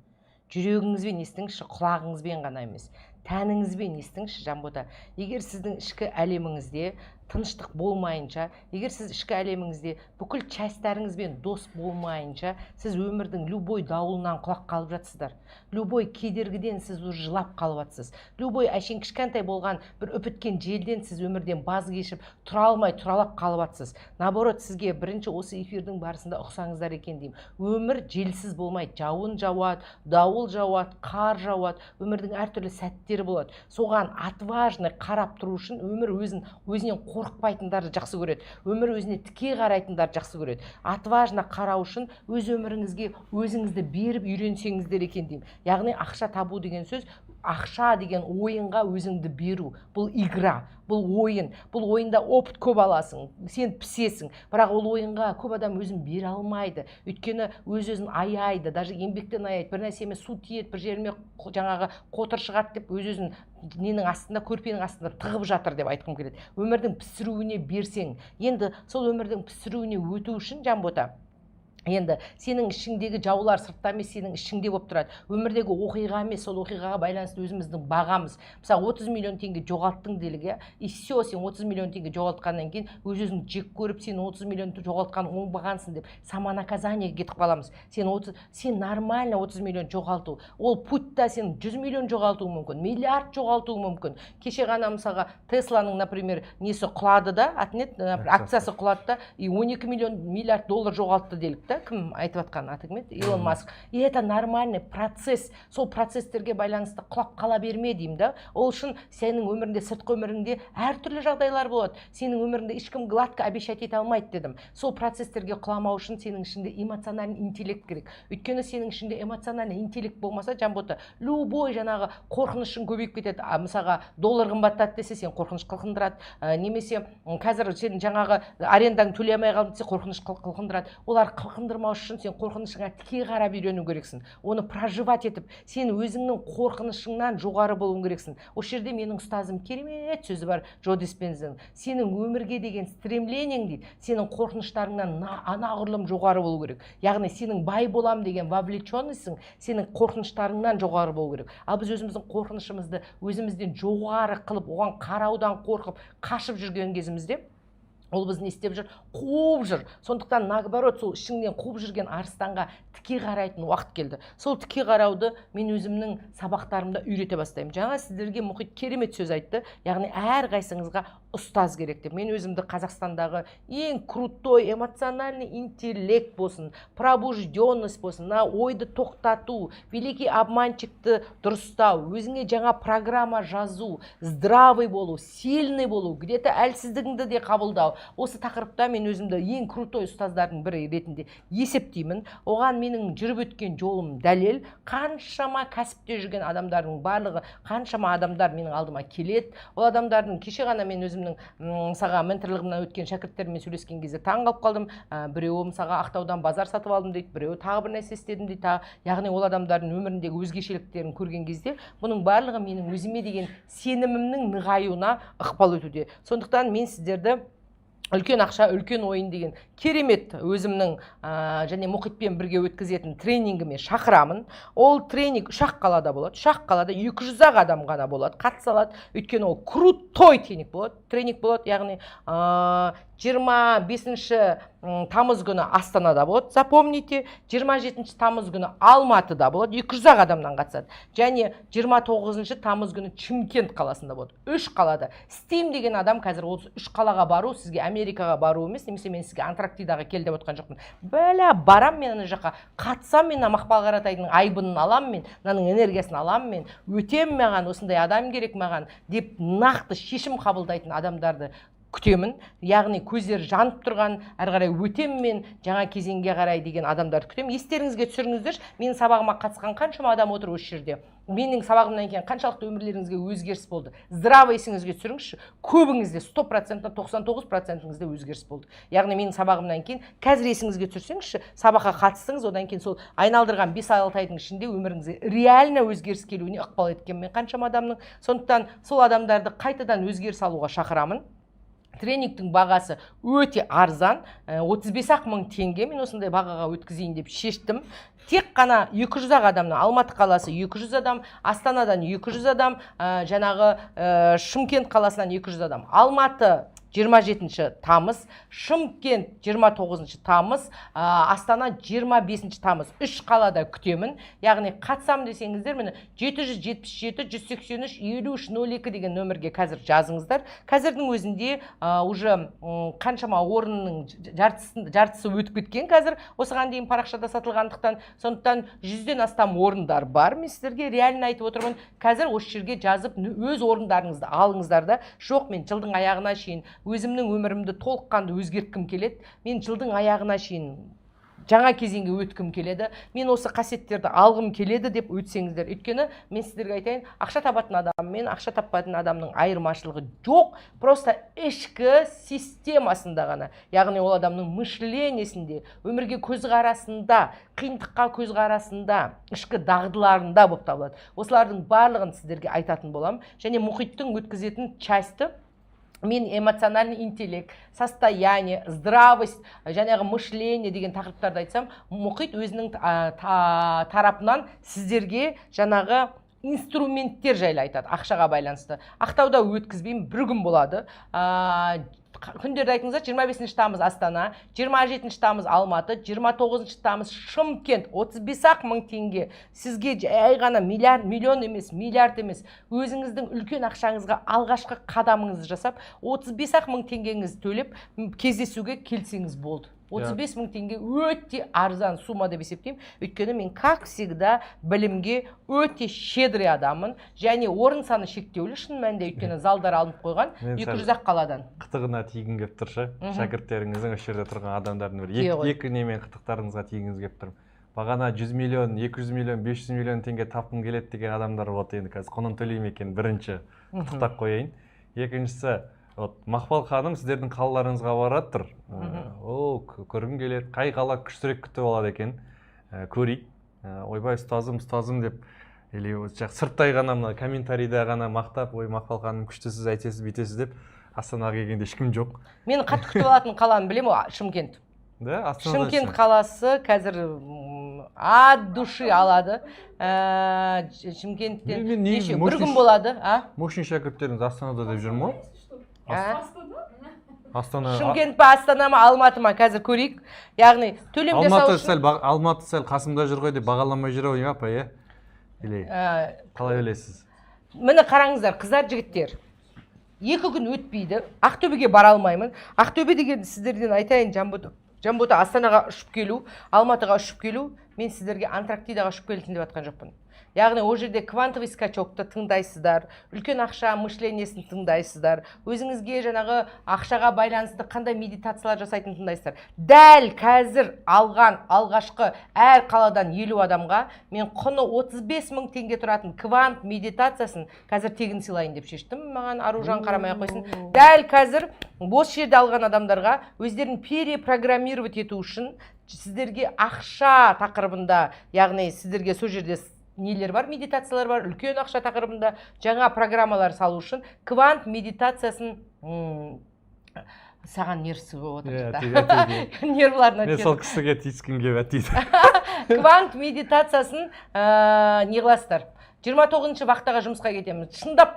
Жүрегіңізбен естіңізші, құлағыңызбен ғана емес. Тәніңізбен естіңізші, Жанбота. Егер сіздің ішкі әлеміңізде тыныштық болмайынша, егер сіз ішкі әлеміңізде бүкіл частарыңызбен дос болмайынша, сіз өмірдің любой дауылынан құлақ қалып жатсыздар. Любой кедергіден сіз жылап қалып жатсыз. Любой әшейін кішкентай болған бір үпіткен желден сіз өмірден баз кешіп, тұра алмай тұралап қалып жатсыз. Наоборот, сізге бірінші осы эфирдің барысында ұқсаңыздар екен деймін. Өмір желсіз болмайды. Жауын жауады, дауыл жауады, қар жауады. Өмірдің әртүрлі сәттері болады. Соған отважно қарап тұру үшін өмір өзінен қорықпайтындарды жақсы көреді. Өмір өзіне тіке қарайтындарды жақсы көреді. Отважно қарау үшін өз өміріңізге өзіңізді беріп үйренсеңіздер екен деймін. Яғни ақша табу деген сөз, ақша деген ойынға өзіңді беру. Бұл игра, бұл ойын. Бұл ойында опыт көп аласың, сен пісесің. Бірақ ол ойынға көп адам өзін бере алмайды. Өйткені өз-өзін аяйды, даже еңбектен аяйды. Бір нәрсеме су тиеді, бір жеріме жаңағы қотыр шығады деп өз-өзін ненің астында, көрпенің астында тығып жатыр деп айтқым келеді. Өмірдің пісіруіне берсең, енді сол өмірдің пісіруіне өту үшін, Жанбота, енді сенің ішіңдегі жаулар сыртта емес, сенің ішіңде болып тұрады. Өмірдегі оқиға емес, сол оқиғаға байланысты өзіміздің бағамыз. Мысалы 30 миллион теңге жоғалттың делік, и все, сен 30 миллион теңге жоғалтқаннан кейін өз-өзің жек көріп, сен 30 миллион жоғалтқан оңбағансың деп самонаказаниеге кетіп қаламыз. Сен нормально 30 миллион жоғалту. Ол путта сен 100 миллион жоғалтуы мүмкін, миллиард жоғалтуы мүмкін. Кеше ғана мысалға Тесланың, например, несі құлады да, акциясы құлады да, и 12 миллиард доллар жоғалтты делік. Кім айтып атқан аты кім еді? Илон Маск. И это нормальный процесс. Сол процесстерге байланысты құлап қала берме деймін да. Ол үшін сенің өміріңде, сыртқы өміріңде әртүрлі жағдайлар болады. Сенің өміріңде ешкім гладко обещать ете алмайды дедім. Сол процесстерге құламау үшін сенің ішінде эмоциональный интеллект керек. Өйткені сенің ішінде эмоциональный интеллект болмаса, Жанбота, любой жаңағы қорқынышың көбейіп кетеді. Мысалға доллар қымбаттады десе, сен қорқыныш қылқындырады. Немесе қазір сен жаңағы арендаң төлей алмай қалды десе, қорқыныш қылқындырады. Олар қылқындырмау үшін сен қорқынышыңа тіке қарап үйрену керексің. Оны проживать етіп, сен өзіңнің қорқынышыңнан жоғары болуың керексің. Осы жерде менің ұстазым керемет сөзі бар, Джо Диспензаның. Сенің өмірге деген стремлениең дейді, сенің қорқыныштарыңнан анағұрлым жоғары болу керек. Яғни сенің бай болам деген вовлеченностьсің, сенің қорқыныштарыңнан жоғары болу керек. Ал біз өзіміздің қорқынышымызды өзімізден жоғары қылып, оған қараудан қорқып, қашып жүрген кезімізде ол біз не істеп жүр? Қуып жүр. Сондықтан наоборот, сол ішіңнен қуып жүрген арыстанға тіке қарайтын уақыт келді. Сол тіке қарауды мен өзімнің сабақтарымда үйрете бастаймын. Жаңа сіздерге Мұхит керемет сөз айтты. Яғни әр қайсыңызға ұстаз керек деп. Мен өзімді Қазақстандағы ең крутой эмоциональный интеллект болсын, пробужденность болсын, ойды тоқтату, великий обманщикті дұрыстау, өзіңе жаңа программа жазу, здравый болу, сильный болу, где-то әлсіздігіңді де қабылдау. Осы тақырыпта мен өзімді ең крутой ұстаздардың бірі ретінде есептеймін. Оған менің жүріп өткен жолым дәлел. Қаншама кәсіпте жүрген адамдардың барлығы, қаншама адамдар менің алдыма келеді. Ол адамдардың кеше ғана мен өзімнің мысалға менторлығымнан өткен шәкірттеріммен сөйлескен кезде таң қалып қалдым. Біреуі мысалға Ақтаудан базар сатып алдым дейді, біреуі тағы бір нәрсе істедім дейді. Яғни ол адамдардың өміріндегі өзгешеліктерін көрген кезде бұның барлығы менің өзіме деген сенімімнің нығаюына ықпал етуде. Сондықтан мен сіздерді үлкен ақша, үлкен ойын деген керемет өзімнің және Мұхитпен бірге өткізетін тренингіме шақырамын. Ол тренинг 3 қалада болады. 3 қалада 200-ақ адам ғана болады, қатыса алады. Өйткені ол крутой тренинг болады. Яғни 25 тамыз күні Астанада болады, запомните. 27 тамыз күні Алматыда болады, 200-ақ адамнан қатысады. Және 29 тамыз күні Шымкент қаласында болады. 3 қалада. Істейм деген адам қазір осы 3 қалаға бару, сізге Америкаға бару емес, немесе мен сізге Антарктидаға кел деп отқан жоқпын. Бәлә, барам мен ана жаққа, қатысам мен Мақпал Қаратайдың айбынын алам мен, мынаның энергиясын алам мен, өтем маған, осындай адам керек маған деп нақты шешім қабылдайтын адамдарды күтемін, яғни көздері жанып тұрған, әрі қарай өтемін мен жаңа кезеңге қарай деген адамдарды күтемін. Естеріңізге түсіріңіздерші, менің сабағыма қатысқан қаншама адам отыр осы жерде. Менің сабағымнан кейін қаншалықты өмірлеріңізге өзгеріс болды. Здраво есіңізге түсіріңізші, көбіңізде 100%-тан 99%-іңізде өзгеріс болды. Яғни менің сабағымнан кейін қазір есіңізге түсірсеңізші, сабаққа қатыстыңыз, одан кейін сол айналдырған 5-6 айдың ішінде өміріңізге реально өзгеріс келуіне ықпал еткен мен қаншама адамның. Сондықтан сол адамдарды қайтадан өзгеріс алуға шақырамын. Тренингтің бағасы өте арзан, 35-ақ мың теңге. Мен осындай бағаға өткізейін деп шештім. Тек қана 200-ақ адамнан, Алматы қаласы 200 адам, Астанадан 200 адам, жаңағы Шымкент қаласынан 200 адам. Алматы 27 тамыз, Шымкент 29 тамыз, Астана 25 тамыз. 3 қалада күтемін. Яғни қатсам десеңіздер, мені 777 183 5302 деген нөмірге қазір жазыңыздар. Қазірдің өзінде уже қаншама орынның жартысы өтіп кеткен қазір. Осыған дейін парақшада сатылғандықтан, сондықтан 100-ден астам орындар бар. Мен сіздерге реально айтып отырмын. Қазір осы жерге жазып өз орындарыңызды алыңыздар да. Жоқ, мен жылдың аяғына шейін өзімнің өмірімді толыққанды өзгерткім келеді. Мен жылдың аяғына шейін жаңа кезеңге өткім келеді. Мен осы қасиеттерді алғым келеді деп өтсеңіздер. Өйткені мен сіздерге айтайын, ақша табатын адам мен ақша таппайтын адамның айырмашылығы жоқ. Просто ішкі системасында ғана. Яғни ол адамның мышлениясінде, өмірге көзқарасында, қиындыққа көзқарасында, ішкі дағдыларында болып табылады. Осылардың барлығын сіздерге айтатын боламын. Және мұхиттың өткізетін часті мен эмоциональный интеллект, состояние, здравость, жаңағы мышление деген тақырыптарды айтсам, мұхит өзінің тарапынан сіздерге жаңағы инструменттер жайлы айтады, ақшаға байланысты. Ақтауда өткізбеймін, бір күн болады. Күндерді айтыңыздар, 25 тамыз Астана, 27 тамыз Алматы, 29 тамыз Шымкент, 35-ақ мың теңге. Сізге жай ғана миллион емес, миллиард емес, өзіңіздің үлкен ақшаңызға алғашқы қадамыңызды жасап, 35-ақ мың теңгеңізді төлеп, кездесуге келсеңіз болды. 35 мың теңге өте арзан сумма деп есептеймін. Өйткені мен, как всегда, білімге өте щедрый адамын. Және орын саны шектеулі, шын мәнінде, өйткені залдар алынып қойған 200-ақ қаладан. Қытығына тигін кеп тұршы, шәкірттеріңіздің осы жерде тұрған адамдардың бір екі немен қытықтарыңызға тигіңіз кеп тұрмын. Бағана 100 миллион, 200 миллион, 500 миллион теңге тапқым келеді деген адамдар болады. Енді қазір құнын төлеймін екен, бірінші қытықтап қояйын. Екіншісі, Мақпал ханым сіздердің қалаларыңызға барады тұр. Көргім келеді, қай қала күштірек күтіп алады екен, көрейік. Ойбай, ұстазым деп, сырттай ғана мына комментарийда ғана мақтап, ой, Мақпал ханым күштісіз, әйтесіз, бүйтесіз деп, Астанаға келгенде ешкім жоқ. Мен қатты күтіп алатын қаланы білемін, Шымкент. Шымкент қаласы қазір от души алады. Шымкенттен бір күн болады. Мощный шәкірттеріңіз Астанада деп жүр ме? Шымкент па, Астана ма, Алматы ма, қазір көрейік. Яғни төлем жасау үшін Алматы сәл қасымда жүр ғой деп бағаламай жүр ғой, апа, қалай ойлайсыз? Міне қараңыздар, қыздар, жігіттер. 2 күн өтпейді, Ақтөбеге бара алмаймын. Ақтөбе деген сіздерден айтайын, Жамбота Астанаға ұшып келу, Алматыға ұшып келу, мен сіздерге Антарктидаға ұшып келетін деп атқан жоқпын. Яғни ол жерде квантовый скачокты тыңдайсыздар, үлкен ақша мышлениясын тыңдайсыздар, өзіңізге жаңағы ақшаға байланысты қандай медитациялар жасайтын тыңдайсыздар. Дәл қазір алған алғашқы әр қаладан 50 адамға мен құны 35 мың теңге тұратын квант медитациясын қазір тегін сыйлайын деп шештім. Маған Аружан қарамай қойсын. Дәл қазір бос жерде алған адамдарға өздерін перепрограммировать ету үшін сіздерге ақша тақырыбында, яғни сіздерге сол жерде нелер бар, медитациялар бар, үлкен ақша тақырыбында жаңа программалар салу үшін квант медитациясын саған нервісі болып отыр. Нервларына мен сол кісіге тиіскім келіп дейді. Квант медитациясын не қыласыздар? 29 вақтаға жұмысқа кетеміз. Шындап